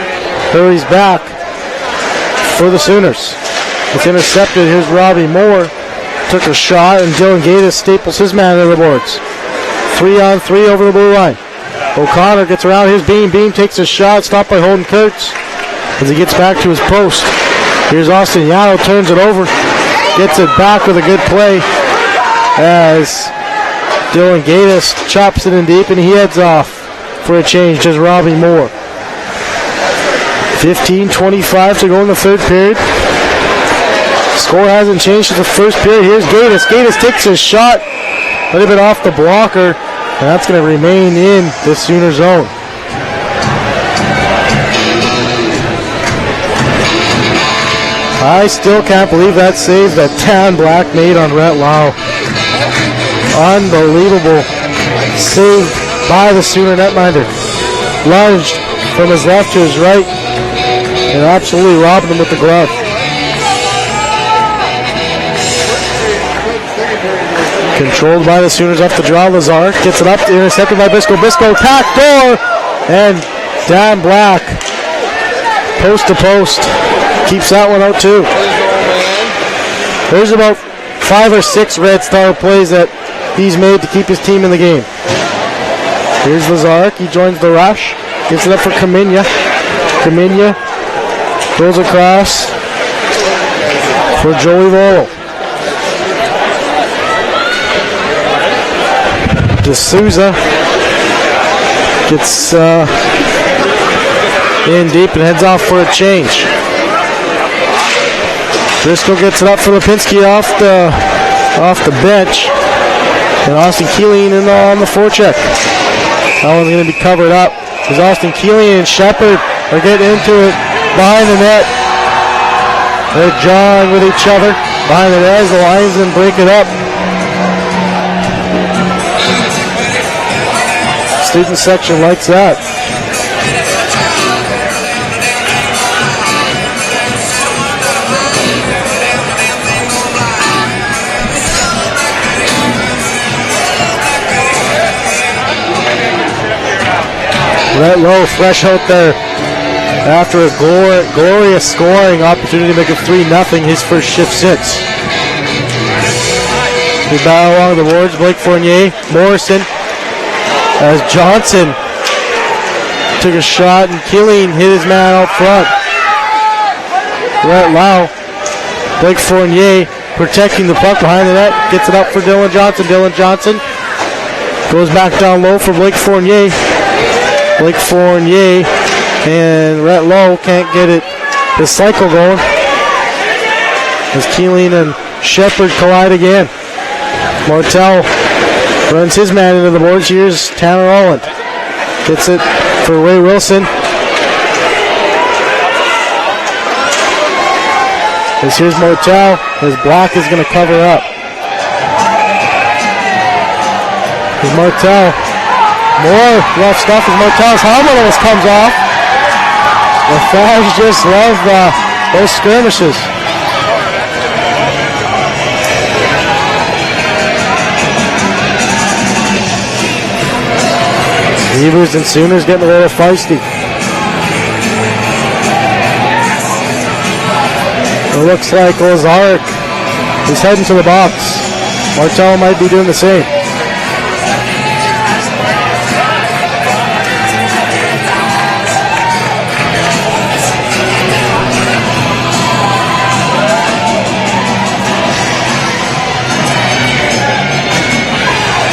hurries back for the Sooners. It's intercepted. Here's Robbie Moore. Took a shot and Dylan Gatis staples his man to the boards. 3-on-3 over the blue line. O'Connor gets around. Here's Beam. Beam takes a shot. Stopped by Holden Kurtz as he gets back to his post. Here's Austin Yano, turns it over, gets it back with a good play as Dylan Gatis chops it in deep and he heads off for a change as Robbie Moore. 15:25 to go in the third period. Score hasn't changed since the first period. Here's Gatis. Gatis takes his shot, a little bit off the blocker, and that's going to remain in the Sooner zone. I still can't believe that save that Dan Black made on Rhett Lau. Unbelievable save by the Sooner netminder. Lunged from his left to his right and absolutely robbed him with the glove. Controlled by the Sooners off the draw. Lazar gets it up, intercepted by Briscoe. Briscoe back door and Dan Black post to post. Keeps that one out too. There's about 5 or 6 Red Star plays that he's made to keep his team in the game. Here's Lazarek. He joins the rush. Gets it up for Kaminya. Kaminya goes across for Joey Volo. D'Souza gets in deep and heads off for a change. Briscoe gets it up for Lipinski off the bench. And Austin Keeling in on the forecheck. That one's going to be covered up. As Austin Keeling and Shepard are getting into it behind the net. They're jawing with each other behind the net as the linesmen break it up. Student section likes that. Lowe fresh out there after a glorious scoring opportunity to make it 3-0, his first shift since. We battle along the boards. Blake Fournier, Morrison, as Johnson took a shot and Killeen hit his man out front. Rhett Lau, Blake Fournier protecting the puck behind the net, gets it up for Dylan Johnson. Dylan Johnson goes back down low for Blake Fournier. Blake Fournier and Rhett Lowe can't get it, the cycle going, as Keeling and Shepard collide again. Martel runs his man into the boards. Here's Tanner Holland. Gets it for Ray Wilson. As here's Martel. His block is going to cover up. Here's Martel. More rough stuff as Martel's helmet almost comes off. The fans just love those skirmishes. Beavers and Sooners getting a little feisty. It looks like Ozark is heading to the box. Martel might be doing the same.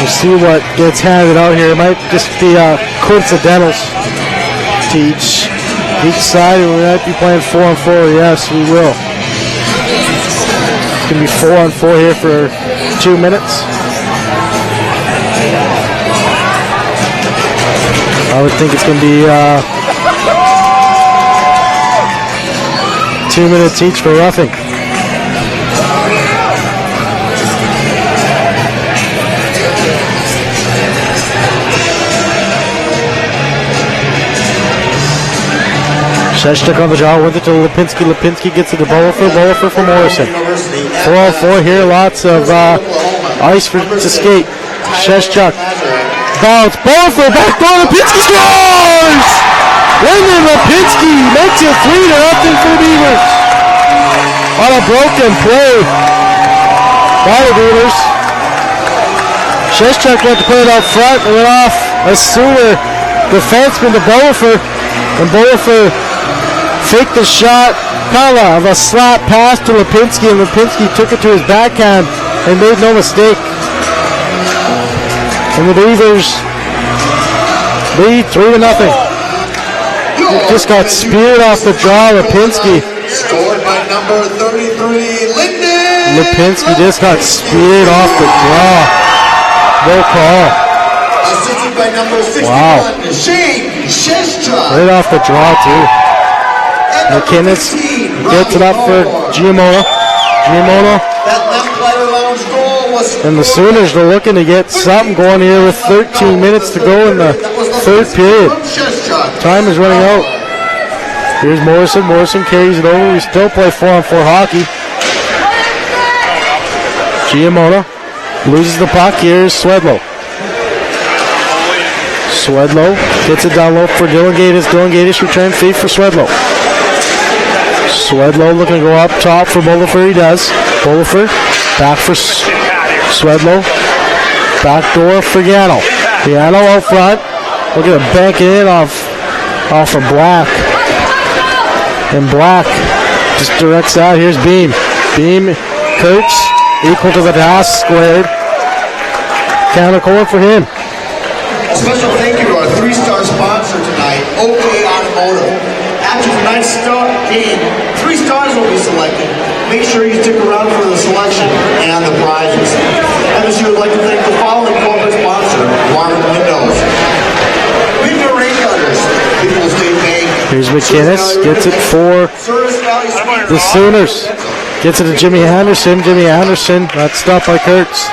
We'll see what gets handed out here. It might just be coincidentals to each side. We might be playing 4-on-4. Yes, we will. It's going to be 4-on-4 here for 2 minutes. I would think it's going to be 2 minutes each for roughing. Sheshchuk on the draw with it to Lipinski. Lipinski gets it to Bolifer. Bolifer for Morrison. 4-on-4 here. Lots of ice to skate. Sheshchuk. Bounce. Bolifer back door. Lipinski scores! Lyndon Lipinski makes it 3-0 for the Beavers. On a broken play by the Beavers. Sheshchuk went to put it out front and went off a sewer defenseman to Bolifer. And Bolifer faked the shot, kind of a slap pass to Lipinski, and Lipinski took it to his backhand and made no mistake. And the Beavers lead 3-0. Just got speared off the draw, Lipinski. Scored by number 33, Lyndon. Lipinski just got speared off the draw. No call. Assisted by number 61, wow. Shane Sheshchuk. Right off the draw, too. McKinnis gets it up for Giamola. Giamola. That left player lounge goal was. And the Sooners are looking to get something going here with 13 minutes to go in the third period. Time is running out. Here's Morrison. Morrison carries it over. We still play 4-on-4 hockey. Giamola loses the puck. Here's Swedlow. Swedlow gets it down low for Dylan Gatis. Dylan Gatis return feed for Swedlow. Swedlow looking to go up top for Bolifer. He does. Bolifer back for Swedlow. Back door for Yano. Yano out front. Looking to bank it in off of Black. And Black just directs out. Here's Beam. Beam, Kurtz, equal to the task, squared. Counter corner for him. A special thank you to our 3-star sponsor tonight, OK Automotive. After tonight's game, 3 stars will be selected. Make sure you stick around for the selection and the prizes. MSU would like to thank the following corporate sponsor, Warren Windows. Window Rain Gutters, People State Bank. Here's McKinnis, gets it for the Sooners. Gets it to Jimmy Anderson. Jimmy Anderson, that's stopped by Kurtz.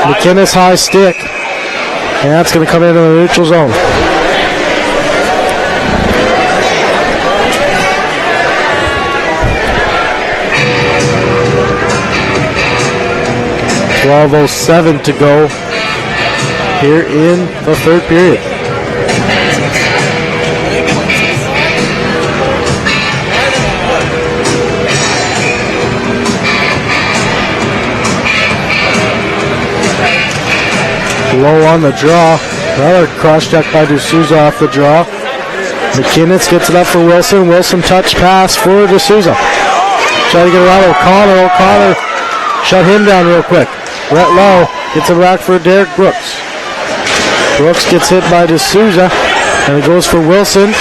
McKinnis high stick. And that's going to come into the neutral zone. .12:07 to go here in the third period. Low on the draw. Another cross check by D'Souza off the draw. McKinnon gets it up for Wilson. Wilson touch pass for D'Souza. Try to get around O'Connor. O'Connor shut him down real quick. Brett Lowe gets it back for Derek Brooks. Brooks gets hit by D'Souza. And it goes for Wilson.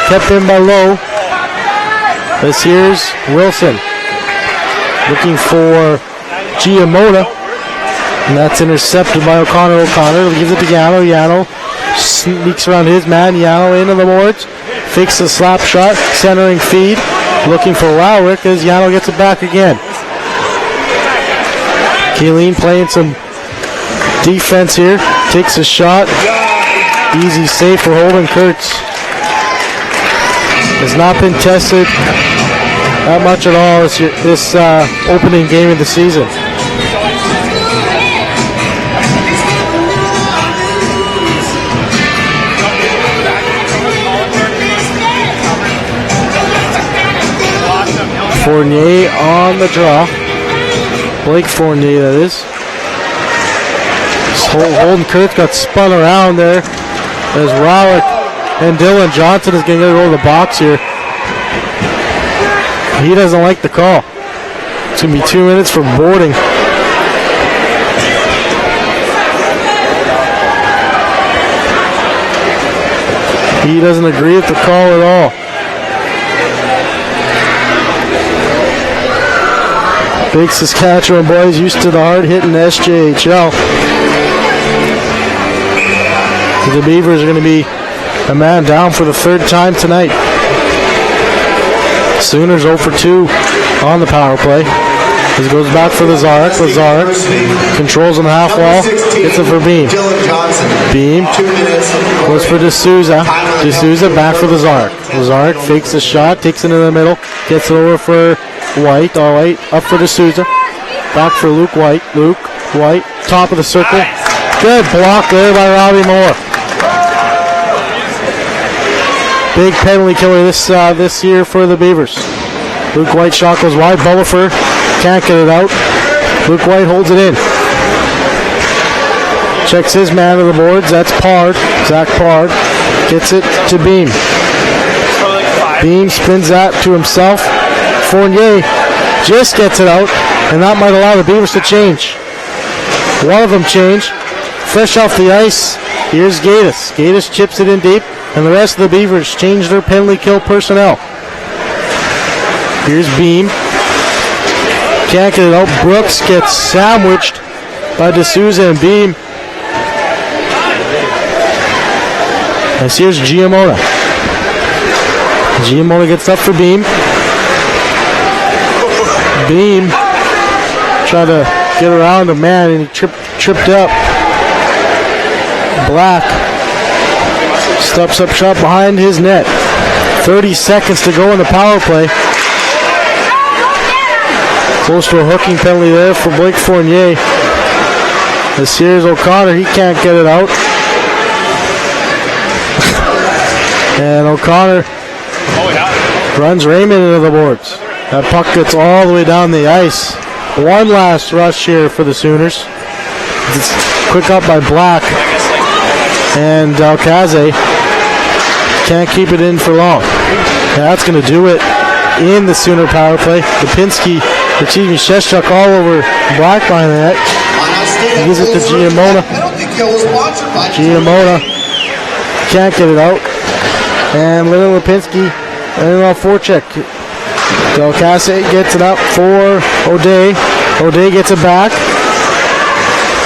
Kept in by Lowe. This here's Wilson. Looking for Giamona. And that's intercepted by O'Connor. O'Connor gives it to Yano. Yano sneaks around his man. Yano into the boards. Fakes the slap shot. Centering feed. Looking for Rowrick as Yano gets it back again. Keeleen playing some defense here. Takes a shot. Easy save for Holden Kurtz. Has not been tested that much at all this opening game of the season. Fournier on the draw. Blake Fournier, that is. Holden Kurtz got spun around there as Rowrick and Dylan Johnson is going to go to the box here. He doesn't like the call. It's going to be 2 minutes for boarding. He doesn't agree with the call at all. Big Saskatchewan boys used to the hard-hitting SJHL. So the Beavers are going to be a man down for the third time tonight. Sooners 0 for 2 on the power play. This goes back for Lazarek. Lazarek controls on the half wall. Gets it for Beam. Beam goes for D'Souza. D'Souza back for Lazarek. Lazarek fakes a shot, takes it into the middle, gets it over for White. All right, up for D'Souza. Back for Luke White. Luke White, top of the circle. Good block there by Robbie Moore. Big penalty killer this year for the Beavers. Luke White shot goes wide. Bullifer can't get it out. Luke White holds it in. Checks his man to the boards. That's Pard. Zach Pard gets it to Beam. Beam spins that to himself. Fournier just gets it out, and that might allow the Beavers to change. One of them changed. Fresh off the ice, here's Gatus. Gatus chips it in deep, and the rest of the Beavers change their penalty kill personnel. Here's Beam. Can't get it out. Brooks gets sandwiched by D'Souza and Beam. And here's Giamona. Giamona gets up for Beam. Beam tried to get around a man and he tripped up. Black steps up shot behind his net. 30 seconds to go in the power play. Close to a hooking penalty there for Blake Fournier. This here's O'Connor. He can't get it out. And O'Connor runs Raymond into the boards. That puck gets all the way down the ice. One last rush here for the Sooners. It's quick up by Black. And Dalcaze can't keep it in for long. That's going to do it in the Sooner power play. Sheshchuk all over Black behind the net. He gives it to Giamona. Giamona can't get it out. And Little Lipinski and a forecheck. Dalcaze gets it up for O'Day. O'Day gets it back.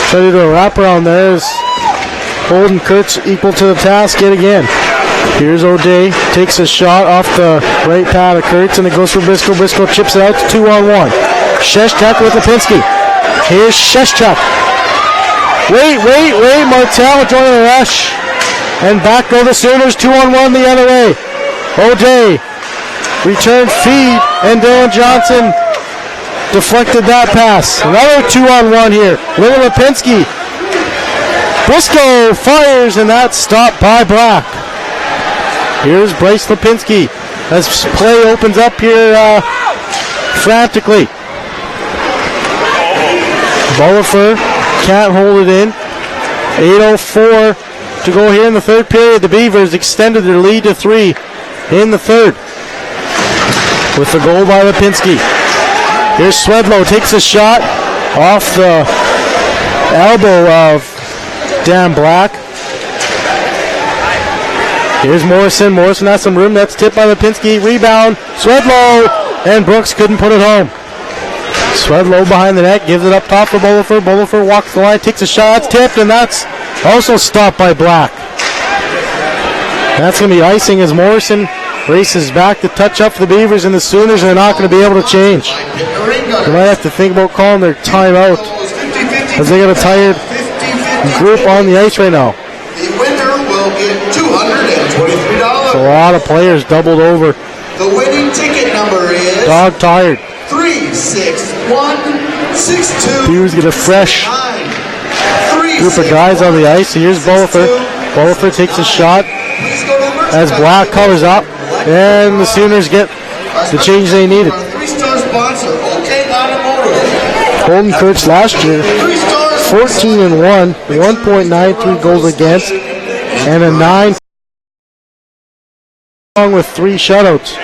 Try to do a wraparound there. Holden Kurtz equal to the task yet again. Here's O'Day. Takes a shot off the right pad of Kurtz and it goes for Briscoe. Briscoe chips it out to 2-on-1. Sheshchuk with Lipinski. Here's Sheshchuk. Wait. Martel joining the rush. And back go the Sooners. 2-on-1 the other way. O'Day. Return feed, and Dylan Johnson deflected that pass. Another 2-on-1 here. Little Lipinski. Briscoe fires, and that's stopped by Black. Here's Bryce Lipinski as play opens up here frantically. Bullifer can't hold it in. 8:04 to go here in the third period. The Beavers extended their lead to 3 in the third with the goal by Lipinski. Here's Swedlow, takes a shot off the elbow of Dan Black. Here's Morrison. Morrison has some room. That's tipped by Lipinski. Rebound. Swedlow. And Brooks couldn't put it home. Swedlow behind the net. Gives it up top for Bolifer. Bolifer walks the line. Takes a shot. It's tipped. And that's also stopped by Black. That's going to be icing as Morrison races back to touch up for the Beavers, and the Sooners are not going to be able to change. They might have to think about calling their timeout as they got a tired group on the ice right now. The winner will get $223. A lot of players doubled over. The winning ticket number is Dog tired. 36162. Beavers get a fresh group of guys on the ice. Here's Bolifer. Bolifer takes a shot as Black covers up, and the Sooners get the change they needed. Golden Kurtz last year, 14-1, 1.93 goals against, and a 9 along with 3 shutouts.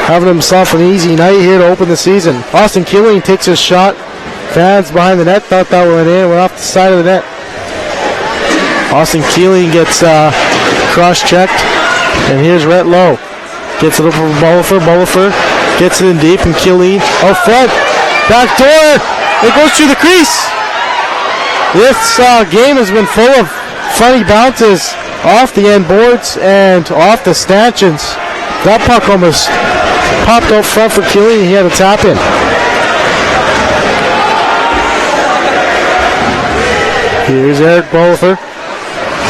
Having himself an easy night here to open the season. Austin Keeling takes his shot. Fans behind the net thought that went in, went off the side of the net. Austin Keeling gets cross-checked, and here's Rhett Lowe. Gets it over for Bolifer. Bolifer gets it in deep, and Keeling out front. Back door. It goes through the crease. This game has been full of funny bounces off the end boards and off the stanchions. That puck almost popped out front for Keeling. He had a tap in. Here's Eric Bolifer.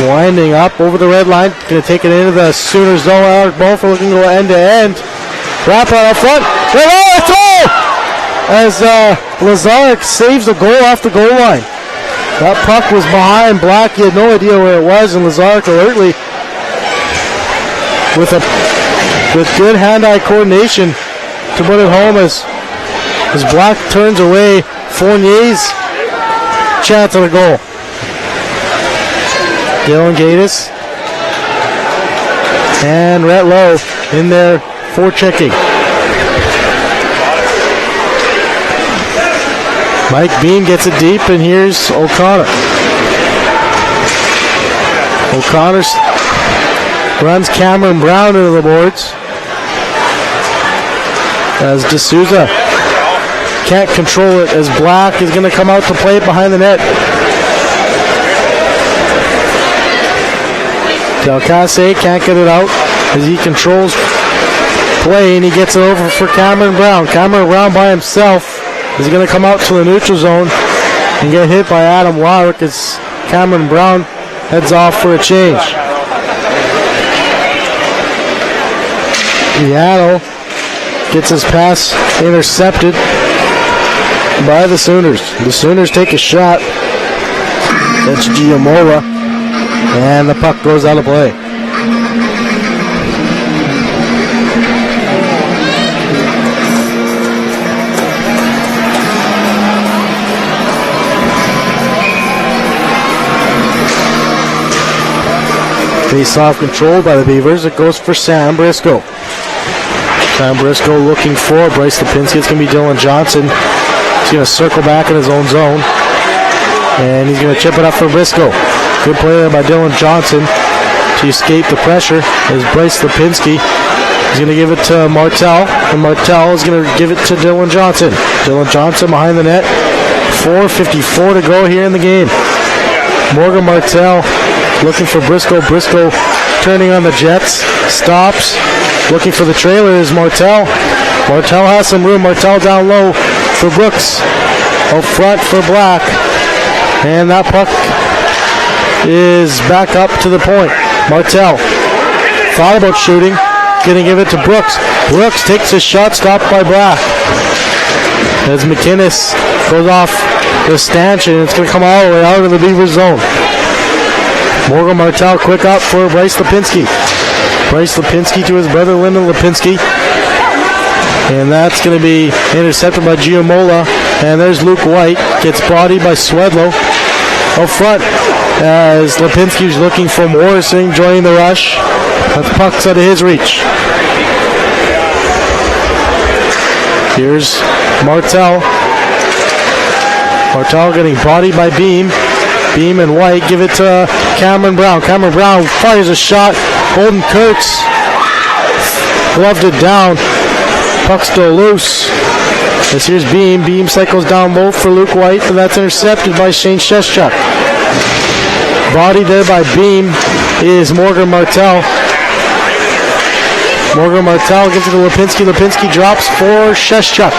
Winding up over the red line. Going to take it into the Sooners zone. Eric Bolifer looking to go end to end. Wrap it out front. Throw! As Lazarek saves the goal off the goal line. That puck was behind Black. He had no idea where it was, and Lazarek alertly with good hand-eye coordination to put it home as Black turns away Fournier's chance at a goal. Dylan Gatis and Rhett Lowe in there for checking. Mike Bean gets it deep, and here's O'Connor. O'Connor runs Cameron Brown into the boards as D'Souza can't control it as Black is going to come out to play it behind the net. Delcasse can't get it out as he controls play, and he gets it over for Cameron Brown. Cameron Brown by himself is going to come out to the neutral zone and get hit by Adam Warwick as Cameron Brown heads off for a change. Yano gets his pass intercepted by the Sooners. The Sooners take a shot. That's Giamola, and the puck goes out of play. Face-off controlled by the Beavers. It goes for Sam Briscoe. Sam Briscoe looking for Bryce Lipinski. It's going to be Dylan Johnson. He's going to circle back in his own zone. And he's going to chip it up for Briscoe. Good play there by Dylan Johnson to escape the pressure as Bryce Lipinski is going to give it to Martel. And Martel is going to give it to Dylan Johnson. Dylan Johnson behind the net. 4:54 to go here in the game. Morgan Martel looking for Briscoe. Briscoe turning on the Jets. Stops. Looking for the trailer is Martel. Martel has some room. Martel down low for Brooks. Out front for Black. And that puck is back up to the point. Martel thought about shooting. Going to give it to Brooks. Brooks takes a shot, stopped by Black. As McInnes goes off the stanchion, it's going to come all the way out of the Beaver zone. Morgan Martel quick up for Bryce Lipinski. Bryce Lipinski to his brother Lyndon Lipinski. And that's going to be intercepted by Giamola. And there's Luke White. Gets bodied by Swedlow. Up front, as Lipinski's looking for Morrison, joining the rush. But the puck's out of his reach. Here's Martel. Martel getting bodied by Beam. Beam and White give it to Cameron Brown. Cameron Brown fires a shot. Golden Kurtz gloved it down. Puck still loose. As here's Beam. Beam cycles down low for Luke White, but that's intercepted by Shane Sheschuk. Bodied there by Beam is Morgan Martel. Morgan Martel gives it to Lipinski. Lipinski drops for Sheschuk.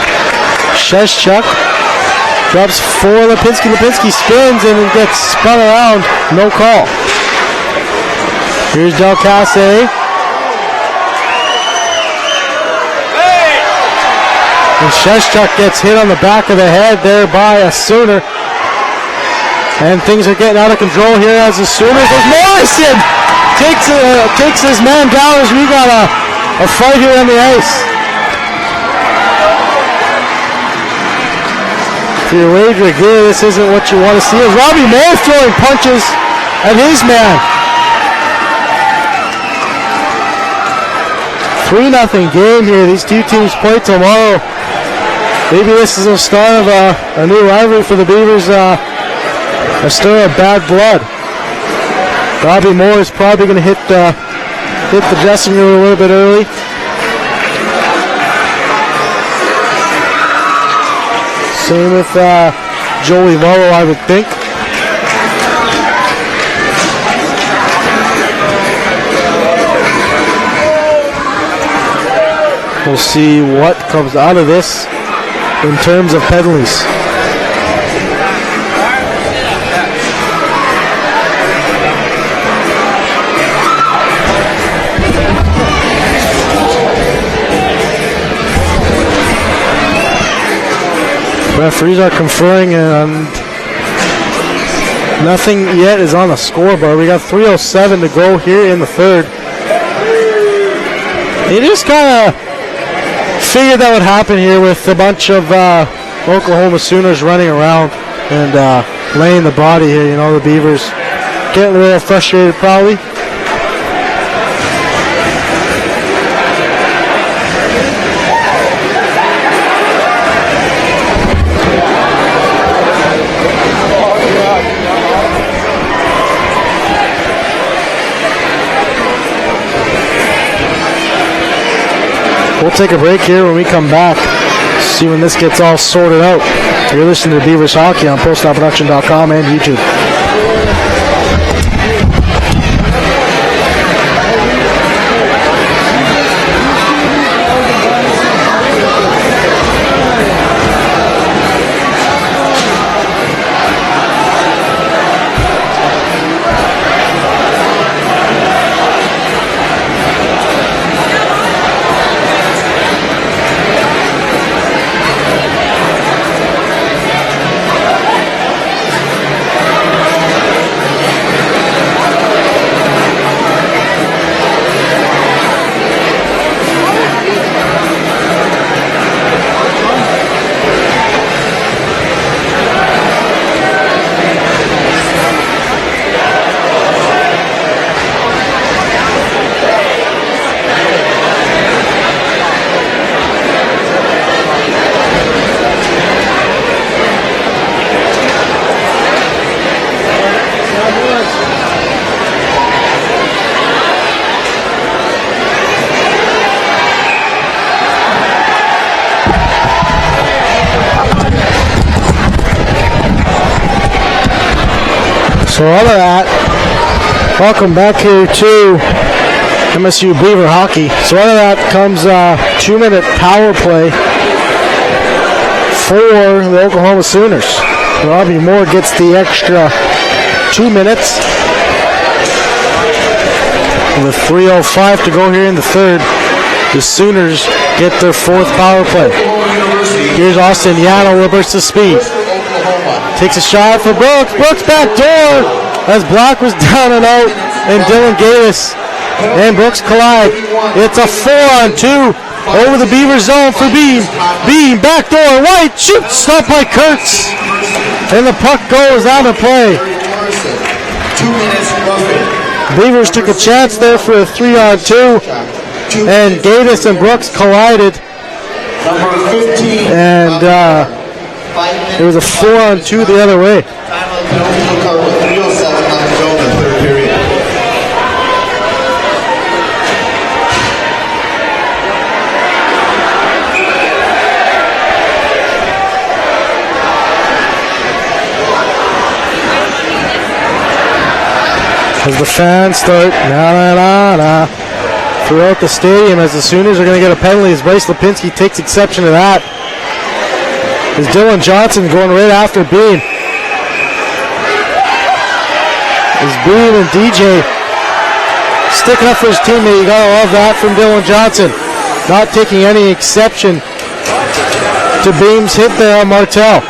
Sheschuk drops for Lipinski. Lipinski spins and gets spun around. No call. Here's Del Casse. And Sheschuk gets hit on the back of the head there by a Sooner. And things are getting out of control here as the Sooners. As Morrison takes his man down as we got a fight here on the ice. If you're wagering here, this isn't what you want to see. As Robbie Moore throwing punches at his man. 3-0 game here. These two teams play tomorrow. Maybe this is the start of a new rivalry for the Beavers. A stir of bad blood. Robbie Moore is probably going to hit the dressing room a little bit early. Same with Joey Morrow, I would think. We'll see what comes out of this in terms of penalties. Referees are conferring and nothing yet is on the scoreboard. We got 3:07 to go here in the third. They just kind of figured that would happen here with a bunch of Oklahoma Sooners running around and laying the body here. You know, the Beavers getting a little frustrated probably. We'll take a break here when we come back. See when this gets all sorted out. You're listening to Beavers Hockey on PostGameProduction.com and YouTube. So all of that, welcome back here to MSU Beaver Hockey. So out of that comes a 2-minute power play for the Oklahoma Sooners. Robbie Moore gets the extra 2 minutes. With 3:05 to go here in the third, the Sooners get their fourth power play. Here's Austin Yano with burst of speed. Takes a shot for Brooks. Brooks back door as Black was down and out, and Dylan Gavis and Brooks collide. It's a 4-on-2 over the Beaver zone for Beam. Beam back door. White shoots, stopped by Kurtz, and the puck goes out of play. 2 minutes roughing. Beavers took a chance there for a 3-on-2, and Gatus and Brooks collided, Number 15. and it was a 4-on-2 the other way. Timeout penalty card with 3:07 left to go in the third period. As the fans start na-na-na-na throughout the stadium, as the Sooners are going to get a penalty, as Bryce Lipinski takes exception to that. As Dylan Johnson going right after Bean. As Bean and DJ sticking up for his teammate. You gotta love that from Dylan Johnson. Not taking any exception to Beam's hit there on Martel.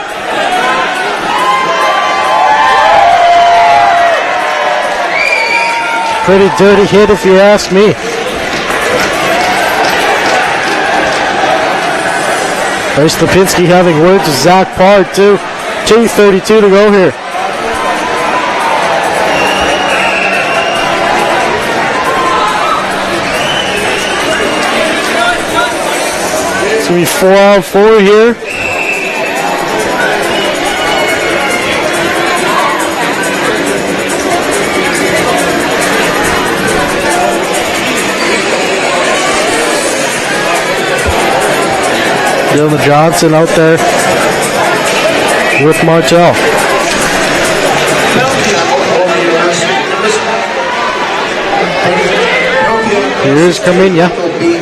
Pretty dirty hit if you ask me. Bryce Lipinski having words with Zach Pard too. 2:32 to go here. It's going to be 4-on-4 here. Dylan Johnson out there with Martel. Here's Carminia.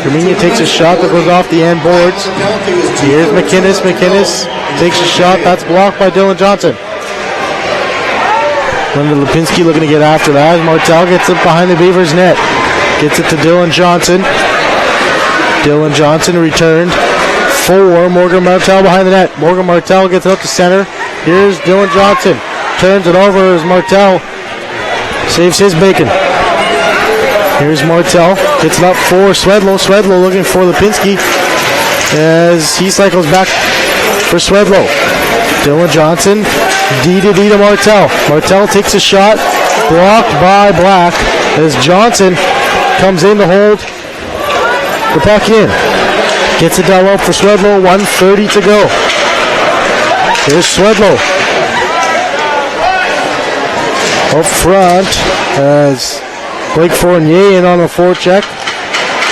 Carminia takes a shot that goes off the end boards. Here's McInnes. McInnes takes a shot that's blocked by Dylan Johnson. Linda Lipinski looking to get after that. Martel gets it behind the Beavers net. Gets it to Dylan Johnson. Dylan Johnson returned for Morgan Martel behind the net. Morgan Martel gets it up to center. Here's Dylan Johnson. Turns it over as Martel saves his bacon. Here's Martel. Gets it up for Swedlow. Swedlow looking for Lipinski as he cycles back for Swedlow. Dylan Johnson. D to Martel. Martel takes a shot. Blocked by Black as Johnson comes in to hold the puck in. Gets it down low for Swedlow. 1:30 to go. Here's Swedlow. Up front as Blake Fournier in on a forecheck.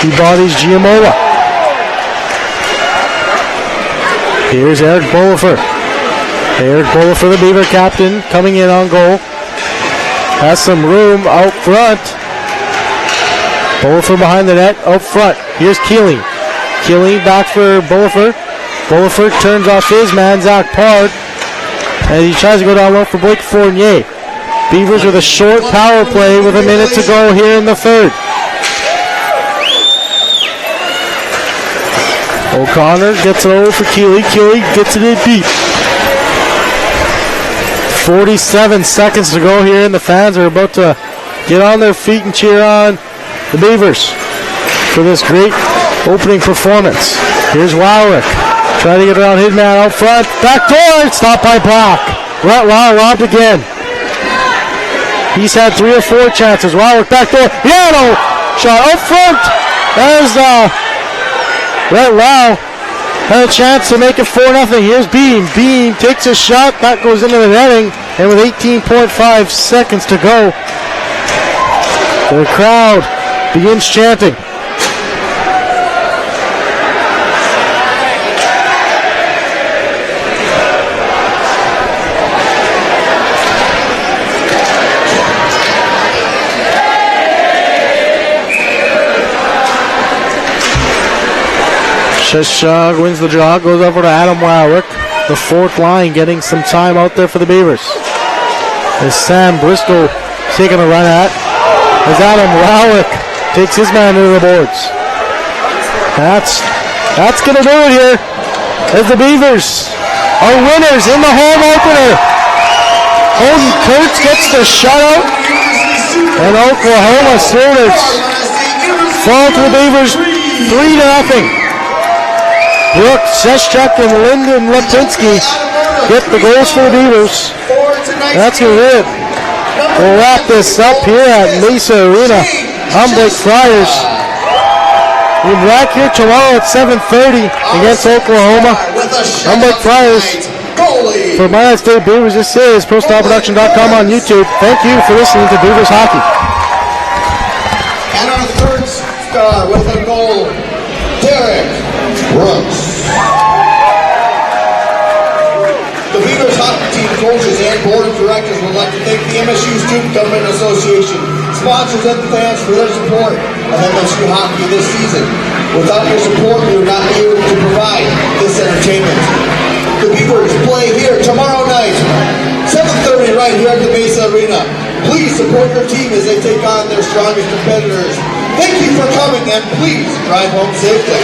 He bodies Giamola. Here's Eric Bolifer. Eric Bolifer, the Beaver captain, coming in on goal. Has some room out front. Bolifer behind the net, out front. Here's Keeling. Keeling back for Bolifer. Bolifer turns off his man, Zach Pard, as he tries to go down low for Blake Fournier. Beavers with a short power play with a minute to go here in the third. O'Connor gets it over for Keeley. Keeley gets it in deep. 47 seconds to go here, and the fans are about to get on their feet and cheer on the Beavers for this great opening performance. Here's Wowrick. Trying to get around his man out front. Back door. Stopped by Black. Wow, robbed again. He's had 3 or 4 chances. Wowrick back door. Yano shot out front. There's Rhett Lau had a chance to make it 4-0. Here's Beam. Beam takes a shot. That goes into the netting. And with 18.5 seconds to go, the crowd begins chanting. Sheshog wins the draw, goes over to Adam Wowrick. The fourth line getting some time out there for the Beavers. As Sam Briscoe taking a run at. As Adam Wowrick takes his man into the boards. That's going to do it here. As the Beavers are winners in the home opener. Holden Kurtz gets the shutout. And Oklahoma Sooners fall to the Beavers 3-0. Brooks, Seshchuk, and Lyndon Lipinski get the goals for the Beavers. That's going to do it. We'll wrap this up here at Mesa Arena. I'm Blake Friars. We'll be back here tomorrow at 7:30 against Oklahoma. I'm Blake Friars. For my State Beavers, this is ProStarProduction.com on YouTube. Thank you for listening to Beavers Hockey. And our third star with a goal, Derek Brooks. The Beavers hockey team coaches and board of directors would like to thank the MSU Student Government Association, sponsors and fans for their support of MSU hockey this season. Without your support, we would not be able to provide this entertainment. The Beavers play here tomorrow night, 7:30 right here at the Mesa Arena. Please support your team as they take on their strongest competitors. Thank you for coming and please drive home safely.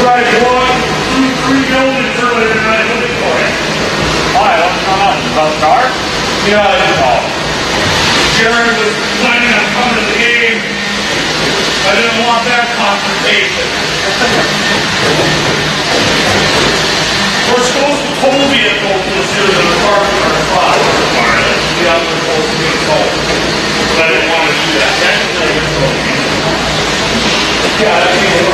tried 1, 2, 3 buildings earlier tonight looking for it. Why? What's going on? About the car? Yeah, that's all. Jared was planning on coming to the game. I didn't want that confrontation. We're supposed to tow vehicles this year to the park in our spot. Yeah, we're supposed to be told. But I didn't want to do that. Technically, we're supposed to be told. Yeah, that's